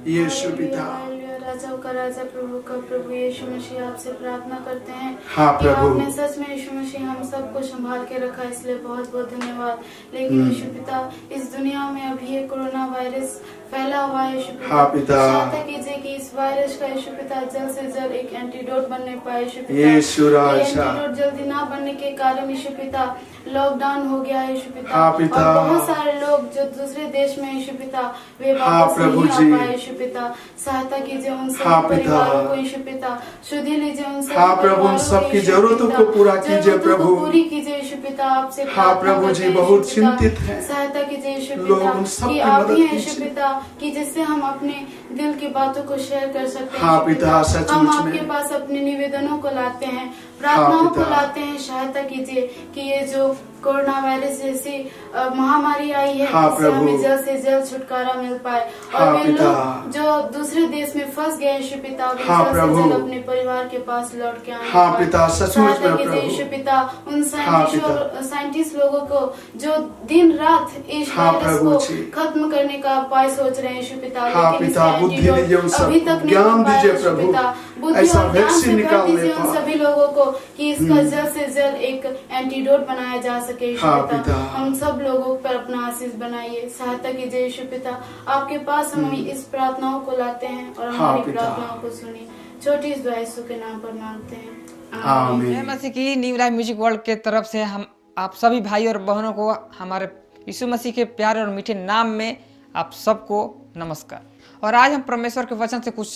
यीशु पिता, राजाओं का राजा, प्रभु का प्रभु यीशु मसीह आपसे प्रार्थना करते हैं हाँ कि प्रभु। आपने सच में यीशु मसीह हम सबको संभाल के रखा, इसलिए बहुत बहुत धन्यवाद। लेकिन यीशु पिता इस दुनिया में अभी ये कोरोना वायरस फैला हुआ है यीशु पिता, हाँ पिता। सहायता कीजिए कि इस वायरस का यीशु पिता जल्द से जल्द एक एंटीडोट बनने पाए यीशु पिता। यीशु राजा। ये एंटीडोट जल्दी ना बनने के कारण यीशु पिता लॉकडाउन हो गया यीशु पिता, हाँ पिता। और बहुत सारे लोग जो दूसरे देश में यीशु पिता वे हाँ वापस प्रभु नहीं जी। आ पाए यीशु पिता। सहायता कीजिए उन सभी हाँ पिता। परिवारों को यीशु पिता, शुद्धि लीजिए उन सभी हाँ प्रभु, उन परिवारों को सबकी यीशु जरूरतों पिता। को पूरा कीजिए जरूरतों को प्रभु। पूरी कीजिए यीशु पिता, आपसे हाँ प्रार्थना प्रभु करते जी हैं बहुत यीशु पिता। चिंतित हैं सहायता कीजिए यीशु लोग, पिता उन सब कि की आप मदद ही हैं यीशु कीजिए। पिता कि जिससे हम अपने दिल की बातों को शेयर कर सकते हैं हाँ यीशु पिता, सचमुच हम में। आपके पास अपने निवेदनों को लाते हैं, प्रार्थनाओं को पिता। लाते हैं। सहायता कीजिए कि ये जो कोरोना वायरस जैसी महामारी आई है हाँ इससे प्रभु। हमें जल्द से जल्द छुटकारा मिल पाए और हाँ वे पिता। लोग जो दूसरे देश में फंस गए यीशु पिता वे हाँ जल्द से प्रभु। जल्द अपने परिवार के पास लौट के आए। हाँ पिता, सचमुच में सहायता कीजिए प्रभु। यीशु पिता उन हाँ पिता। साइंटिस्ट लोगों को जो दिन रात इस हाँ वायरस प्रभु को जी। खत्म करने का उपाय सोच रहे हैं यीशु पिता, हाँ लेकिन पिता, इसका बुद्धि एंटीडोट दीजिए उन सब अभी तक नहीं ज्ञान बन पाया दीजिए यीशु प्रभु। पिता। बुद्धि ऐसा और ज्ञान से वैक्सीन भर निकालने दीजिए उन का। सभी लोगों को कि इसका जल्द से जल्द एक एंटीडोट बनाया जा सके यीशु हाँ पिता। पिता। हम सब लोगों पर अपना आशीष बनाइए, सहायता कीजिए यीशु पिता। आपके पास हम इस प्रार्थनाओं को लाते हैं और हाँ हमारी पिता। प्रार्थनाओं को सुनिए। छोटी इस दुआ यीशु के नाम पर मांगते हैं, आमीन। जय मसीह की न्यू लाइफ म्यूजिक वर्ल्ड के तरफ से हम आप सभी भाई और बहनों को हमारे यीशु मसीह के प्यारे और मीठे नाम में आप सबको नमस्कार। और आज हम परमेश्वर के वचन से कुछ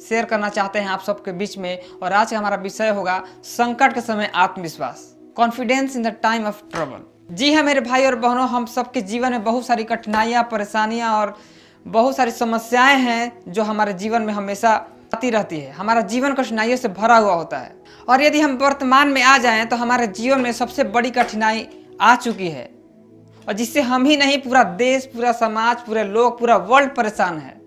शेयर करना चाहते हैं आप सबके बीच में। और आज का हमारा विषय होगा संकट के समय आत्मविश्वास, confidence in the time of trouble. जी हाँ मेरे भाई और बहनों, हम सबके जीवन में बहुत सारी कठिनाइयाँ, परेशानियाँ और बहुत सारी समस्याएं हैं जो हमारे जीवन में हमेशा आती रहती है। हमारा जीवन कठिनाइयों से भरा हुआ होता है, और यदि हम वर्तमान में आ जाएं तो हमारे जीवन में सबसे बड़ी कठिनाई आ चुकी है, और जिससे हम ही नहीं पूरा देश, पूरा समाज, पूरे लोग, पूरा वर्ल्ड परेशान है,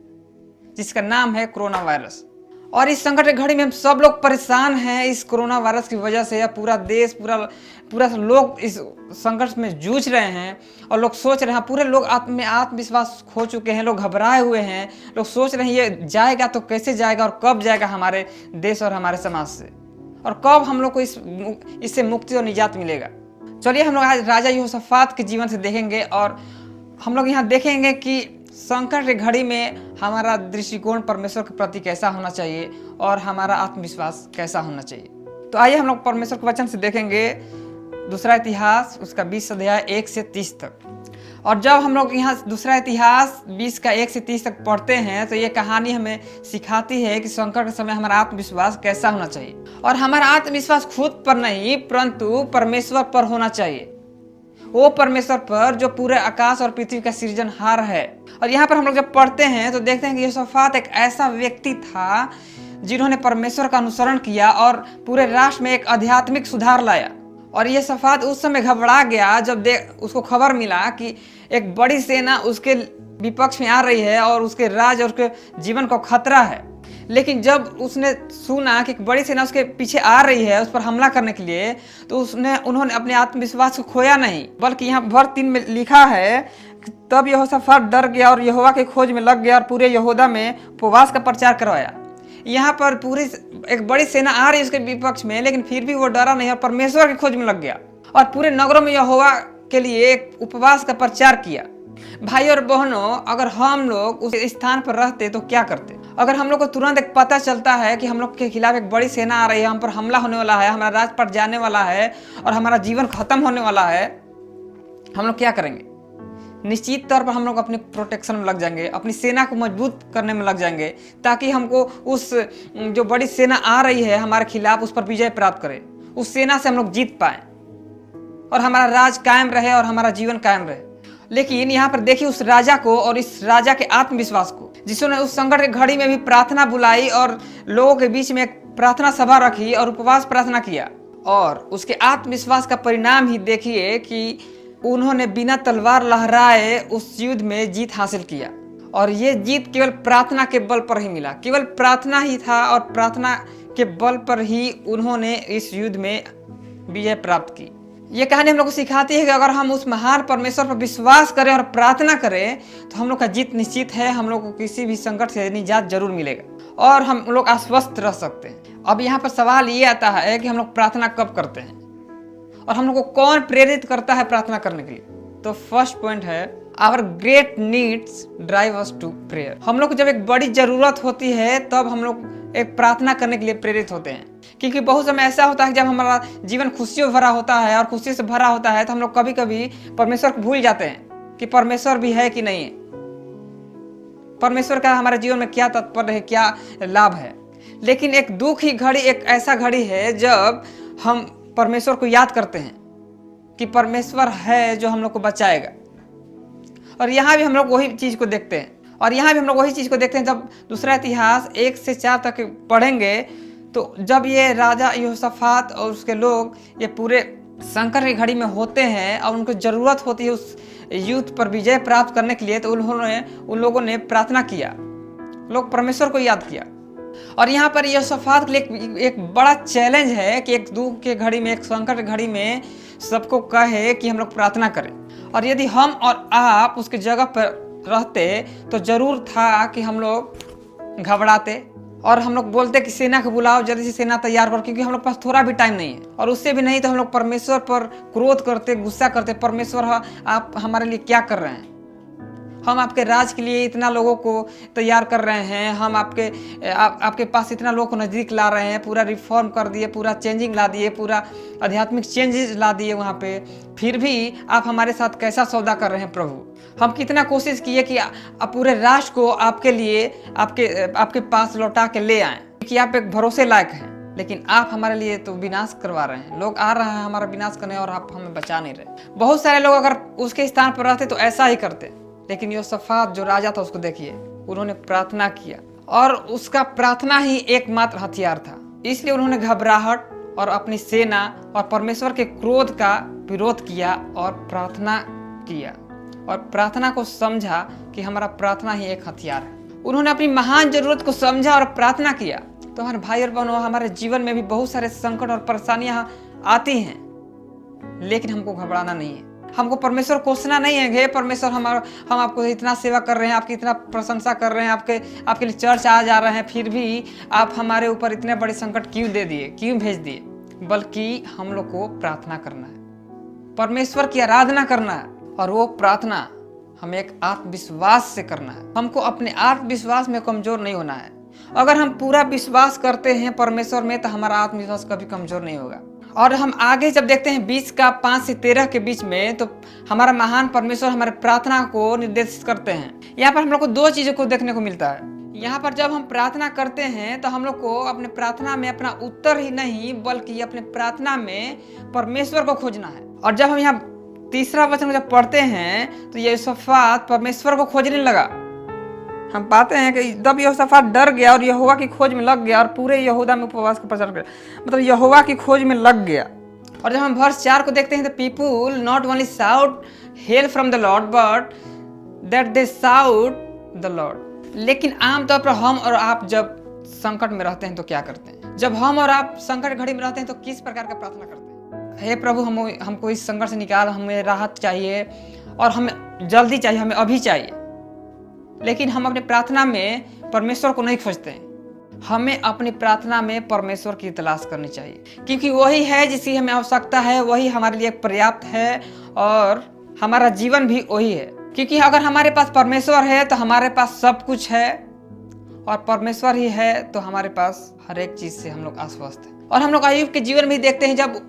जिसका नाम है कोरोना वायरस। और इस संकट की घड़ी में हम सब लोग परेशान हैं इस कोरोना वायरस की वजह से। पूरा देश, पूरा लोग इस संकट में जूझ रहे हैं, और लोग सोच रहे हैं, पूरे लोग आत्मविश्वास खो चुके हैं, लोग घबराए हुए हैं। लोग सोच रहे हैं ये जाएगा तो कैसे जाएगा, और कब जाएगा हमारे देश और हमारे समाज से, और कब हम लोग को इससे मुक्ति और निजात मिलेगा। चलिए हम लोग आज राजा यहोशाफात के जीवन से देखेंगे, और हम लोग यहाँ देखेंगे कि संकट की घड़ी में हमारा दृष्टिकोण परमेश्वर के प्रति कैसा होना चाहिए और हमारा आत्मविश्वास कैसा होना चाहिए। तो आइए हम लोग परमेश्वर के वचन से देखेंगे दूसरा इतिहास उसका 20 अध्याय 1 से 30 तक। और जब हम लोग यहाँ दूसरा इतिहास 20 का 1 से 30 तक पढ़ते हैं तो ये कहानी हमें सिखाती है कि संकट के समय हमारा आत्मविश्वास कैसा होना चाहिए। और हमारा आत्मविश्वास खुद पर नहीं परंतु परमेश्वर पर होना चाहिए, वो परमेश्वर पर जो पूरे आकाश और पृथ्वी का सृजनहार है। और यहाँ पर हम लोग जब पढ़ते हैं तो देखते हैं कि यहोशाफात एक ऐसा व्यक्ति था जिन्होंने परमेश्वर का अनुसरण किया और पूरे राष्ट्र में एक आध्यात्मिक सुधार लाया। और यहोशाफात उस समय घबरा गया जब उसको खबर मिला कि एक बड़ी सेना उसके विपक्ष में आ रही है और उसके राज और उसके जीवन को खतरा है। लेकिन जब उसने सुना कि बड़ी सेना उसके पीछे आ रही है उस पर हमला करने के लिए, तो उन्होंने अपने आत्मविश्वास को खोया नहीं, बल्कि यहाँ भर 3 में लिखा है तब यहोशाफात डर गया और यहोवा के खोज में लग गया और पूरे यहूदा में उपवास का प्रचार करवाया। यहाँ पर पूरी एक बड़ी सेना आ रही है उसके विपक्ष में, लेकिन फिर भी वो डरा नहीं और परमेश्वर की खोज में लग गया और पूरे नगरों में यहोवा के लिए एक उपवास का प्रचार किया। भाई और बहनों, अगर हम लोग उस स्थान पर रहते तो क्या करते? अगर हम लोग को तुरंत एक पता चलता है कि हम लोग के खिलाफ एक बड़ी सेना आ रही है, हम पर हमला होने वाला है, हमारा राज पट जाने वाला है और हमारा जीवन खत्म होने वाला है, हम लोग क्या करेंगे? निश्चित तौर पर हम लोग अपने प्रोटेक्शन में लग जाएंगे, अपनी सेना को मजबूत करने में लग जाएंगे, ताकि हमको उस जो बड़ी सेना आ रही है हमारे खिलाफ उस पर विजय प्राप्त करे, उस सेना से हम लोग जीत पाए और हमारा राज कायम रहे और हमारा जीवन कायम रहे। लेकिन यहाँ पर देखिए उस राजा को और इस राजा के आत्मविश्वास को, जिसने उस संकट की घड़ी में भी प्रार्थना बुलाई और लोगों के बीच में एक प्रार्थना सभा रखी और उपवास प्रार्थना किया। और उसके आत्मविश्वास का परिणाम ही देखिए कि उन्होंने बिना तलवार लहराए उस युद्ध में जीत हासिल किया। और ये जीत केवल प्रार्थना के बल पर ही मिला, केवल प्रार्थना ही था और प्रार्थना के बल पर ही उन्होंने इस युद्ध में विजय प्राप्त की। ये कहानी हम लोग को सिखाती है कि अगर हम उस महान परमेश्वर पर विश्वास करें और प्रार्थना करें तो हम लोग का जीत निश्चित है, हम लोग को किसी भी संकट से निजात जरूर मिलेगा और हम लोग आश्वस्त रह सकते हैं। अब यहाँ पर सवाल ये आता है कि हम लोग प्रार्थना कब करते हैं और हम लोग को कौन प्रेरित करता है प्रार्थना करने के लिए? तो फर्स्ट पॉइंट है, our great needs drive us to prayer. हम लोग को जब एक बड़ी जरूरत होती है तब हम लोग एक प्रार्थना करने के लिए प्रेरित होते हैं। क्योंकि बहुत समय ऐसा होता है कि जब हमारा जीवन खुशियों भरा होता है और खुशी से भरा होता है तो हम लोग कभी कभी परमेश्वर को भूल जाते हैं कि परमेश्वर भी है कि नहीं है, परमेश्वर का हमारे जीवन में क्या तात्पर्य है, क्या लाभ है। लेकिन एक दुख ही घड़ी एक ऐसा घड़ी है जब हम परमेश्वर को याद करते हैं कि परमेश्वर है जो हम लोग को बचाएगा। और यहाँ भी हम लोग वही चीज को देखते हैं जब दूसरा इतिहास 1 से 4 तक पढ़ेंगे तो जब ये राजा यहोशाफात और उसके लोग ये पूरे संकट की घड़ी में होते हैं और उनको जरूरत होती है उस युद्ध पर विजय प्राप्त करने के लिए, तो उन लोगों ने प्रार्थना किया, लोग परमेश्वर को याद किया। और यहाँ पर यहोशाफात के लिए एक बड़ा चैलेंज है कि एक दुख के घड़ी में, एक संकट की घड़ी में सबको कहे कि हम लोग प्रार्थना करें। और यदि हम और आप उसके जगह पर रहते तो जरूर था कि हम लोग घबराते और हम लोग बोलते कि सेना को बुलाओ, जल्दी से सेना तैयार करो, क्योंकि हम लोग पास थोड़ा भी टाइम नहीं है। और उससे भी नहीं तो हम लोग परमेश्वर पर क्रोध करते, गुस्सा करते, परमेश्वर आप हमारे लिए क्या कर रहे हैं? हम आपके राज के लिए इतना लोगों को तैयार कर रहे हैं, हम आपके पास इतना लोगों को नज़दीक ला रहे हैं, पूरा रिफॉर्म कर दिए, पूरा चेंजिंग ला दिए, पूरा आध्यात्मिक चेंजेस ला दिए वहाँ पे, फिर भी आप हमारे साथ कैसा सौदा कर रहे हैं प्रभु? हम कितना कोशिश किए कि पूरे राष्ट्र को आपके लिए आपके पास लौटा के ले आएं कि आप एक भरोसे लायक हैं, लेकिन आप हमारे लिए तो विनाश करवा रहे हैं। लोग आ रहे हैं हमारा विनाश करने और आप हमें बचा नहीं रहे। बहुत सारे लोग अगर उसके स्थान पर रहते तो ऐसा ही करते, लेकिन यहोशाफात जो राजा था उसको देखिए, उन्होंने प्रार्थना किया और उसका प्रार्थना ही एकमात्र हथियार था। इसलिए उन्होंने घबराहट और अपनी सेना और परमेश्वर के क्रोध का विरोध किया और प्रार्थना किया और प्रार्थना को समझा कि हमारा प्रार्थना ही एक हथियार है। उन्होंने अपनी महान जरूरत को समझा और प्रार्थना किया। तो हमारे भाई और बहनों, हमारे जीवन में भी बहुत सारे संकट और परेशानियां आती हैं, लेकिन हमको घबराना नहीं है। हमको परमेश्वर कोसना नहीं है, हे परमेश्वर हम आपको इतना सेवा कर रहे हैं, आपकी इतना प्रशंसा कर रहे हैं, आपके लिए चर्च आ जा रहे हैं, फिर भी आप हमारे ऊपर इतने बड़े संकट क्यों दे दिए, क्यों भेज दिए? बल्कि हम लोग को प्रार्थना करना है, परमेश्वर की आराधना करना है, और वो प्रार्थना हमें एक आत्मविश्वास से करना है। हमको अपने आत्मविश्वास में कमजोर नहीं होना है। अगर हम पूरा विश्वास करते हैं परमेश्वर में, तो हमारा आत्मविश्वास कभी कमजोर नहीं होगा। और हम आगे जब देखते हैं 20 का 5 से 13 के बीच में, तो हमारा महान परमेश्वर हमारे प्रार्थना को निर्देशित करते हैं। यहाँ पर हम लोग को 2 चीजों को देखने को मिलता है। यहाँ पर जब हम प्रार्थना करते हैं तो हम लोग को अपने प्रार्थना में अपना उत्तर ही नहीं, बल्कि अपने प्रार्थना में परमेश्वर को खोजना है। और जब हम यहाँ 3रा वचन जब पढ़ते हैं तो यहोशाफात परमेश्वर को खोजने लगा। हम पाते हैं कि जब यहोशाफात डर गया और यहोवा की खोज में लग गया और पूरे यहूदा में उपवास का प्रचार किया, मतलब यहोवा की खोज में लग गया। और जब हम वर्ष 4 को देखते हैं तो people not only shout hello from the Lord but that they shout the Lord. लेकिन आमतौर पर हम और आप जब संकट में रहते हैं तो क्या करते हैं? जब हम और आप संकट घड़ी में रहते हैं तो किस प्रकार का प्रार्थना करते हैं? हे प्रभु, हमको इस संकट से निकाल, हमें राहत चाहिए और हमें जल्दी चाहिए, हमें अभी चाहिए। लेकिन हम अपनी प्रार्थना में परमेश्वर को नहीं खोजते हैं। हमें अपनी प्रार्थना में परमेश्वर की तलाश करनी चाहिए, क्योंकि वही है जिसकी हमें आवश्यकता है, वही हमारे लिए पर्याप्त है और हमारा जीवन भी वही है। क्योंकि अगर हमारे पास परमेश्वर है तो हमारे पास सब कुछ है, और परमेश्वर ही है तो हमारे पास हर एक चीज से हम लोग आश्वस्त हैं। और हम लोग अय्यूब के जीवन में देखते हैं, जब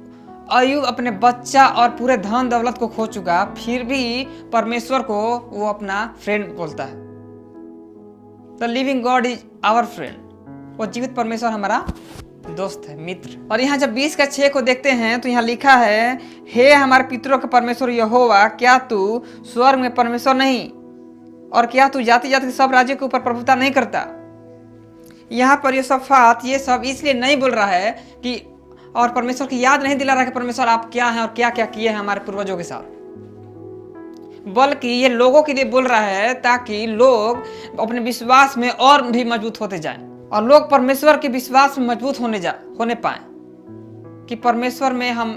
अय्यूब अपने बच्चा और पूरे धन दौलत को खो चुका, फिर भी परमेश्वर को वो अपना फ्रेंड बोलता है। The living God is our friend. वो जीवित परमेश्वर हमारा दोस्त है, मित्र। और यहाँ जब 20 का 6 को देखते हैं तो यहाँ लिखा है, हे हमारे पितरों के परमेश्वर यहोवा, क्या तू स्वर्ग में परमेश्वर नहीं, और क्या तू जाति जाति के सब राज्यों के ऊपर प्रभुता नहीं करता? यहाँ पर यहोशाफात ये सब इसलिए नहीं बोल रहा है कि, और परमेश्वर की याद नहीं दिला रहा है कि परमेश्वर आप क्या हैं और क्या क्या किए हैं हमारे पूर्वजों के साथ, बल्कि ये लोगों के लिए बोल रहा है ताकि लोग अपने विश्वास में और भी मजबूत होते जाएं और लोग परमेश्वर के विश्वास में मजबूत होने पाए कि परमेश्वर में हम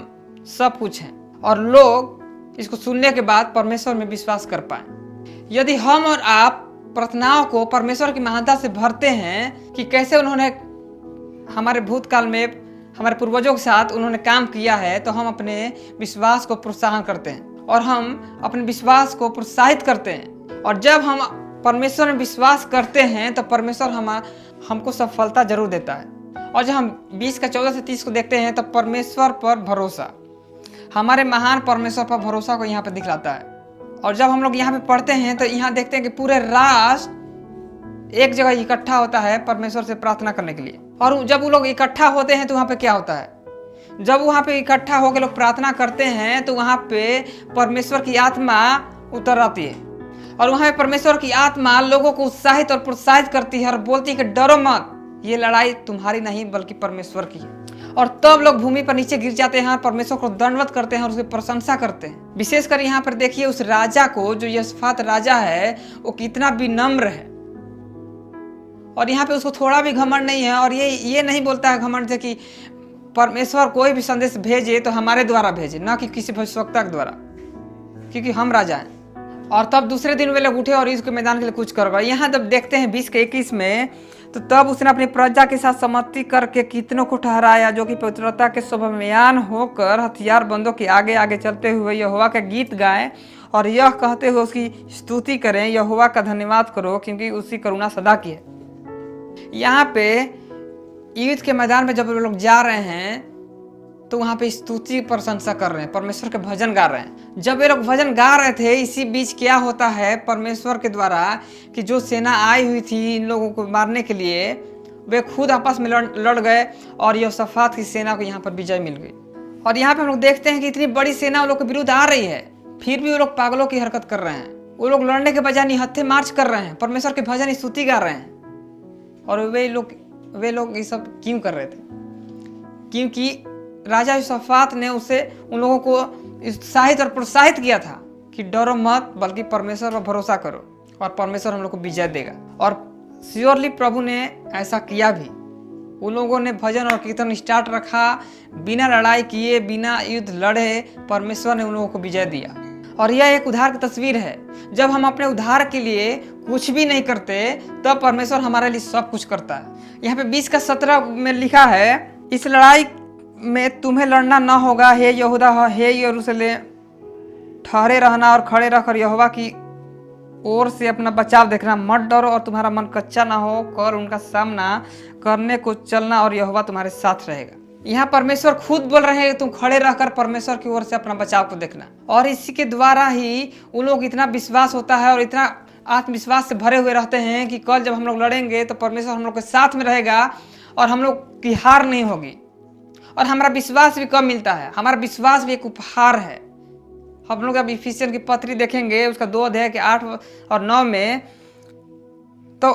सब कुछ हैं, और लोग इसको सुनने के बाद परमेश्वर में विश्वास कर पाए। यदि हम और आप प्रार्थनाओं को परमेश्वर की महानता से भरते हैं कि कैसे उन्होंने हमारे भूतकाल में हमारे पूर्वजों के साथ उन्होंने काम किया है, तो हम अपने विश्वास को प्रोत्साहन करते हैं और हम अपने विश्वास को प्रोत्साहित करते हैं। और जब हम परमेश्वर में विश्वास करते हैं तो परमेश्वर हमको सफलता जरूर देता है। और जब हम 20 का 14 से 30 को देखते हैं तो परमेश्वर पर भरोसा, हमारे महान परमेश्वर पर भरोसा को यहाँ पे दिखलाता है। और जब हम लोग यहाँ पे पढ़ते हैं तो यहाँ देखते हैं कि पूरे राष्ट्र एक जगह इकट्ठा होता है परमेश्वर से प्रार्थना करने के लिए। और जब वो लोग इकट्ठा होते हैं तो वहाँ पे क्या होता है? जब वहाँ पे इकट्ठा होकर लोग प्रार्थना करते हैं तो वहाँ पे परमेश्वर की आत्मा उतर आती है, और वहाँ पे परमेश्वर की आत्मा लोगों को उत्साहित और प्रोत्साहित करती है और बोलती है कि डरो मत, ये लड़ाई तुम्हारी नहीं बल्कि परमेश्वर की है। और तब लोग भूमि पर नीचे गिर जाते हैं और परमेश्वर को दंडवत करते हैं और उसकी प्रशंसा करते हैं। विशेषकर यहाँ पर देखिए उस राजा को, जो यहोशाफात राजा है, वो कितना विनम्र है, और यहाँ पे उसको थोड़ा भी घमंड नहीं है। और ये नहीं बोलता है घमंड से कि परमेश्वर कोई भी संदेश भेजे तो हमारे द्वारा भेजे, ना कि किसी भविष्यवक्ता के द्वारा, क्योंकि हम राजा हैं। और तब दूसरे दिन वे लोग उठे और इसके मैदान के लिए कुछ कर गए। यहाँ जब देखते हैं 20 के 21 में, तो तब उसने अपनी प्रजा के साथ सम्मति करके कितनों को ठहराया जो कि पवित्रता के स्वाभिमान होकर हथियार बंदों के आगे आगे चलते हुए यहोवा का गीत गाएं और यह कहते हुए उसकी स्तुति करें, यहोवा का धन्यवाद करो क्योंकि उसकी करुणा सदा की है। यहाँ पे युद्ध के मैदान में जब लोग जा रहे हैं तो वहाँ पे स्तुति प्रशंसा कर रहे हैं, परमेश्वर के भजन गा रहे हैं। जब वे लोग भजन गा रहे थे, इसी बीच क्या होता है परमेश्वर के द्वारा कि जो सेना आई हुई थी इन लोगों को मारने के लिए, वे खुद आपस में लड़ गए और यहोशाफात की सेना को यहाँ पर विजय मिल गई। और यहाँ पे हम लोग देखते हैं कि इतनी बड़ी सेना उन लोग के विरुद्ध आ रही है, फिर भी वो लोग पागलों की हरकत कर रहे हैं। वो लोग लड़ने के बजाय निहत्थे मार्च कर रहे हैं, परमेश्वर के भजन स्तुति गा रहे हैं। और वे लोग ये सब क्यों कर रहे थे? क्योंकि राजा यूसुफात ने उन लोगों को उत्साहित और प्रोत्साहित किया था कि डरो मत, बल्कि परमेश्वर पर भरोसा करो और परमेश्वर हम लोग को विजय देगा। और श्योरली प्रभु ने ऐसा किया भी। उन लोगों ने भजन और कीर्तन स्टार्ट रखा, बिना लड़ाई किए, बिना युद्ध लड़े परमेश्वर ने उन लोगों को विजय दिया। और यह एक उद्धार की तस्वीर है। जब हम अपने उद्धार के लिए कुछ भी नहीं करते तब परमेश्वर हमारे लिए सब कुछ करता है। यहाँ पे 20:17 में लिखा है, इस लड़ाई में तुम्हें लड़ना न होगा, हे यहूदा, हे यरूशलेम, ठहरे रहना और खड़े रहकर यहोवा की ओर से अपना बचाव देखना, मत डरो और तुम्हारा मन कच्चा ना हो कर उनका सामना करने को चलना और यहोवा तुम्हारे साथ रहेगा। यहाँ परमेश्वर खुद बोल रहे हैं तुम खड़े रहकर परमेश्वर की ओर से अपना बचाव को देखना। और इसी के द्वारा ही उन लोग इतना विश्वास होता है और इतना आत्मविश्वास से भरे हुए रहते हैं कि कल जब हम लोग लड़ेंगे तो परमेश्वर हम लोग के साथ में रहेगा और हम लोग की हार नहीं होगी। और हमारा विश्वास भी कब मिलता है? हमारा विश्वास भी एक उपहार है। हम लोग अब इफिसियन की पत्री देखेंगे, उसका 2 अध्याय के 8 और 9 में, तो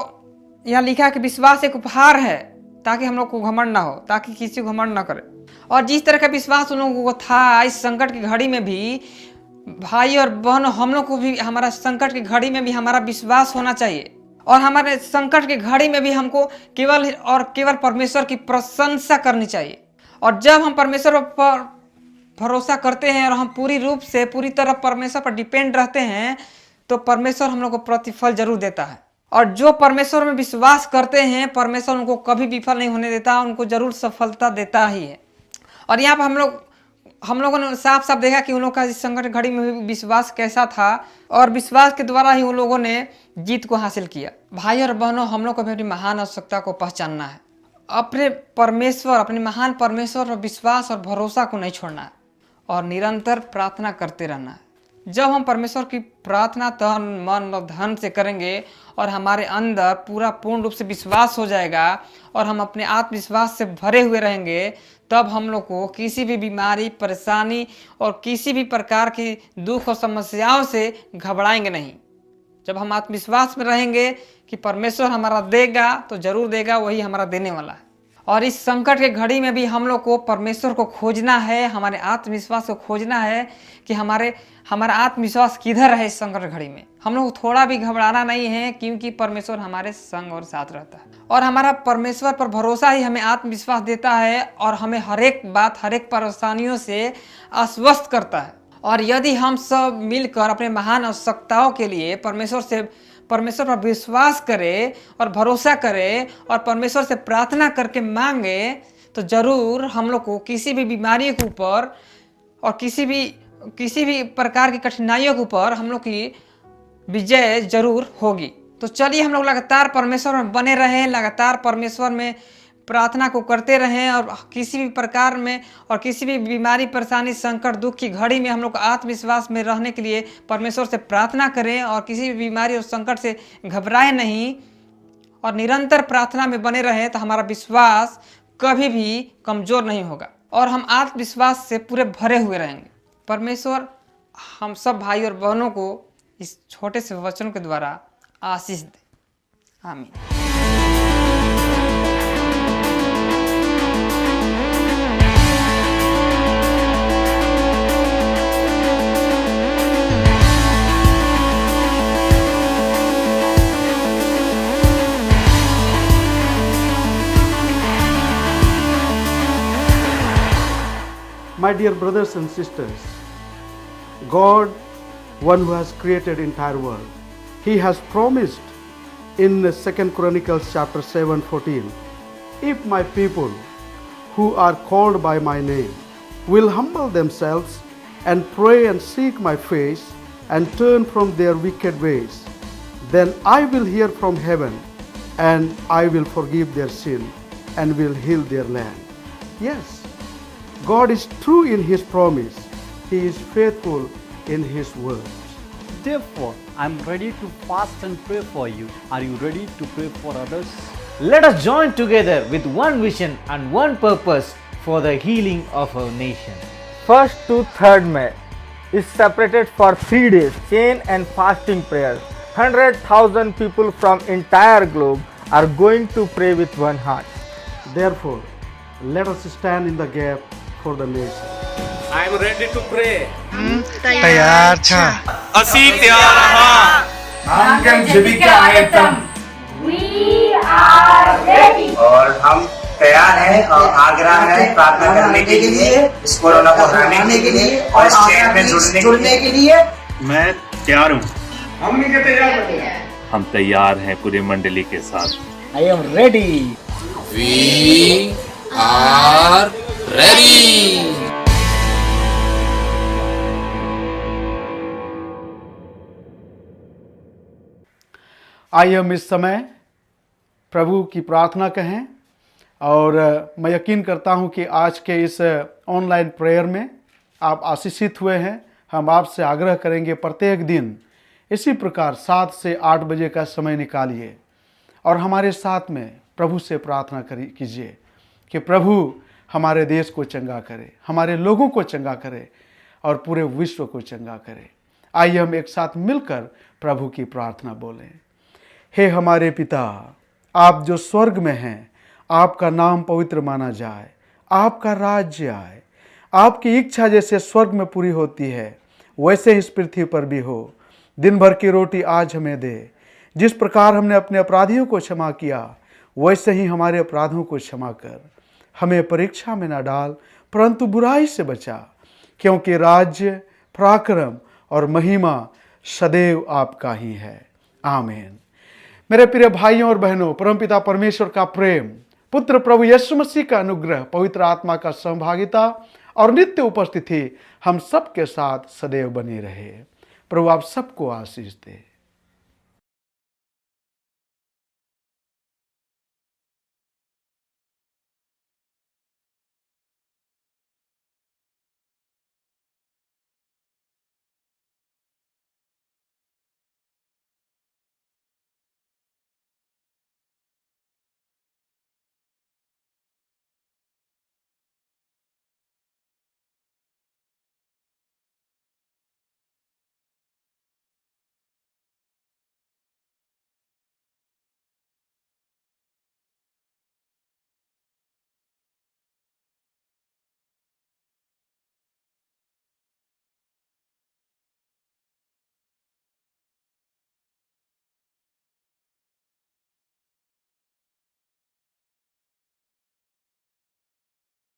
यहाँ लिखा है कि विश्वास एक उपहार है ताकि हम लोग को घमंड ना हो, ताकि किसी को घमंड ना करे। और जिस तरह का विश्वास उन लोगों को था इस संकट की घड़ी में भी, भाई और बहन, हम लोग को भी हमारा संकट की घड़ी में भी हमारा विश्वास होना चाहिए। और हमारे संकट की घड़ी में भी हमको केवल परमेश्वर की प्रशंसा करनी चाहिए। और जब हम परमेश्वर पर भरोसा करते हैं और हम पूरी तरह परमेश्वर पर डिपेंड रहते हैं तो परमेश्वर हम लोग को प्रतिफल जरूर देता है। और जो परमेश्वर में विश्वास करते हैं परमेश्वर उनको कभी विफल नहीं होने देता, उनको जरूर सफलता देता ही है। और यहाँ पर हम लोगों ने साफ साफ देखा कि उन लोगों का इस संकट घड़ी में भी विश्वास कैसा था और विश्वास के द्वारा ही उन लोगों ने जीत को हासिल किया। भाई और बहनों, हम लोग को भी अपनी महान आवश्यकता को पहचानना है, अपने महान परमेश्वर पर विश्वास और भरोसा को नहीं छोड़ना है और निरंतर प्रार्थना करते रहना है। जब हम परमेश्वर की प्रार्थना तन मन और धन से करेंगे और हमारे अंदर पूर्ण रूप से विश्वास हो जाएगा और हम अपने आत्मविश्वास से भरे हुए रहेंगे, तब हम लोग को किसी भी बीमारी, परेशानी और किसी भी प्रकार की दुख और समस्याओं से घबराएंगे नहीं। जब हम आत्मविश्वास में रहेंगे कि परमेश्वर हमारा देगा तो जरूर देगा, वही हमारा देने वाला है। और इस संकट के घड़ी में भी हम लोग को परमेश्वर को खोजना है, हमारे आत्मविश्वास को खोजना है कि हमारा आत्मविश्वास किधर है। इस संकट घड़ी में हम लोग को थोड़ा भी घबराना नहीं है, क्योंकि परमेश्वर हमारे संग और साथ रहता है। और हमारा परमेश्वर पर भरोसा ही हमें आत्मविश्वास देता है और हमें हर एक परेशानियों से आश्वस्त करता है। और यदि हम सब मिलकर अपने महान आवश्यकताओं के लिए परमेश्वर पर विश्वास करें और भरोसा करें और परमेश्वर से प्रार्थना करके मांगे, तो जरूर हम लोग को किसी भी बीमारी के ऊपर और किसी भी प्रकार की कठिनाइयों के ऊपर हम लोग की विजय जरूर होगी। तो चलिए हम लोग लगातार परमेश्वर में बने रहें, लगातार परमेश्वर में प्रार्थना को करते रहें और किसी भी प्रकार में और किसी भी बीमारी, परेशानी, संकट, दुख की घड़ी में हम लोग आत्मविश्वास में रहने के लिए परमेश्वर से प्रार्थना करें और किसी भी बीमारी और संकट से घबराएं नहीं और निरंतर प्रार्थना में बने रहें, तो हमारा विश्वास कभी भी कमजोर नहीं होगा और हम आत्मविश्वास से पूरे भरे हुए रहेंगे। परमेश्वर हम सब भाई और बहनों को इस छोटे से वचन के द्वारा आशीष दे। आमीन। My dear brothers and sisters, God, one who has created entire world, He has promised in 2 Chronicles chapter 7:14, if my people who are called by my name will humble themselves and pray and seek my face and turn from their wicked ways, then I will hear from heaven and I will forgive their sin and will heal their land. Yes, God is true in His promise. He is faithful in His word. Therefore, I am ready to fast and pray for you. Are you ready to pray for others? Let us join together with one vision and one purpose for the healing of our nation. 1st to 3rd May is separated for 3 days, chain and fasting prayers. 100,000 people from entire globe are going to pray with one heart. Therefore, let us stand in the gap for the nation. I am ready to pray. तैयार छ असी तैयार हाँ नामकम जीविका आयतम और हम तैयार हैं और आग्रह है प्रार्थना करने के लिए, इस कोरोना को हराने के लिए और इस चैन में जुड़ने के लिए। मैं तैयार हूँ। हम भी तैयार हैं। हम तैयार हैं पूरे मंडली के साथ। I am ready. We are ready. आइए हम इस समय प्रभु की प्रार्थना कहें और मैं यकीन करता हूं कि आज के इस ऑनलाइन प्रेयर में आप आशीषित हुए हैं। हम आपसे आग्रह करेंगे प्रत्येक दिन इसी प्रकार 7 से 8 बजे का समय निकालिए और हमारे साथ में प्रभु से प्रार्थना कीजिए कि प्रभु हमारे देश को चंगा करे, हमारे लोगों को चंगा करे और पूरे विश्व को चंगा करे। आइए हम एक साथ मिलकर प्रभु की प्रार्थना बोलें। हे हमारे पिता, आप जो स्वर्ग में हैं, आपका नाम पवित्र माना जाए, आपका राज्य आए, आपकी इच्छा जैसे स्वर्ग में पूरी होती है वैसे इस पृथ्वी पर भी हो। दिन भर की रोटी आज हमें दे। जिस प्रकार हमने अपने अपराधियों को क्षमा किया वैसे ही हमारे अपराधों को क्षमा कर। हमें परीक्षा में न डाल परंतु बुराई से बचा, क्योंकि राज्य, पराक्रम और महिमा सदैव आपका ही है। आमीन। मेरे प्रिय भाइयों और बहनों, परमपिता परमेश्वर का प्रेम, पुत्र प्रभु यीशु मसीह का अनुग्रह, पवित्र आत्मा का सहभागिता और नित्य उपस्थिति हम सबके साथ सदैव बनी रहे। प्रभु आप सबको आशीष दे।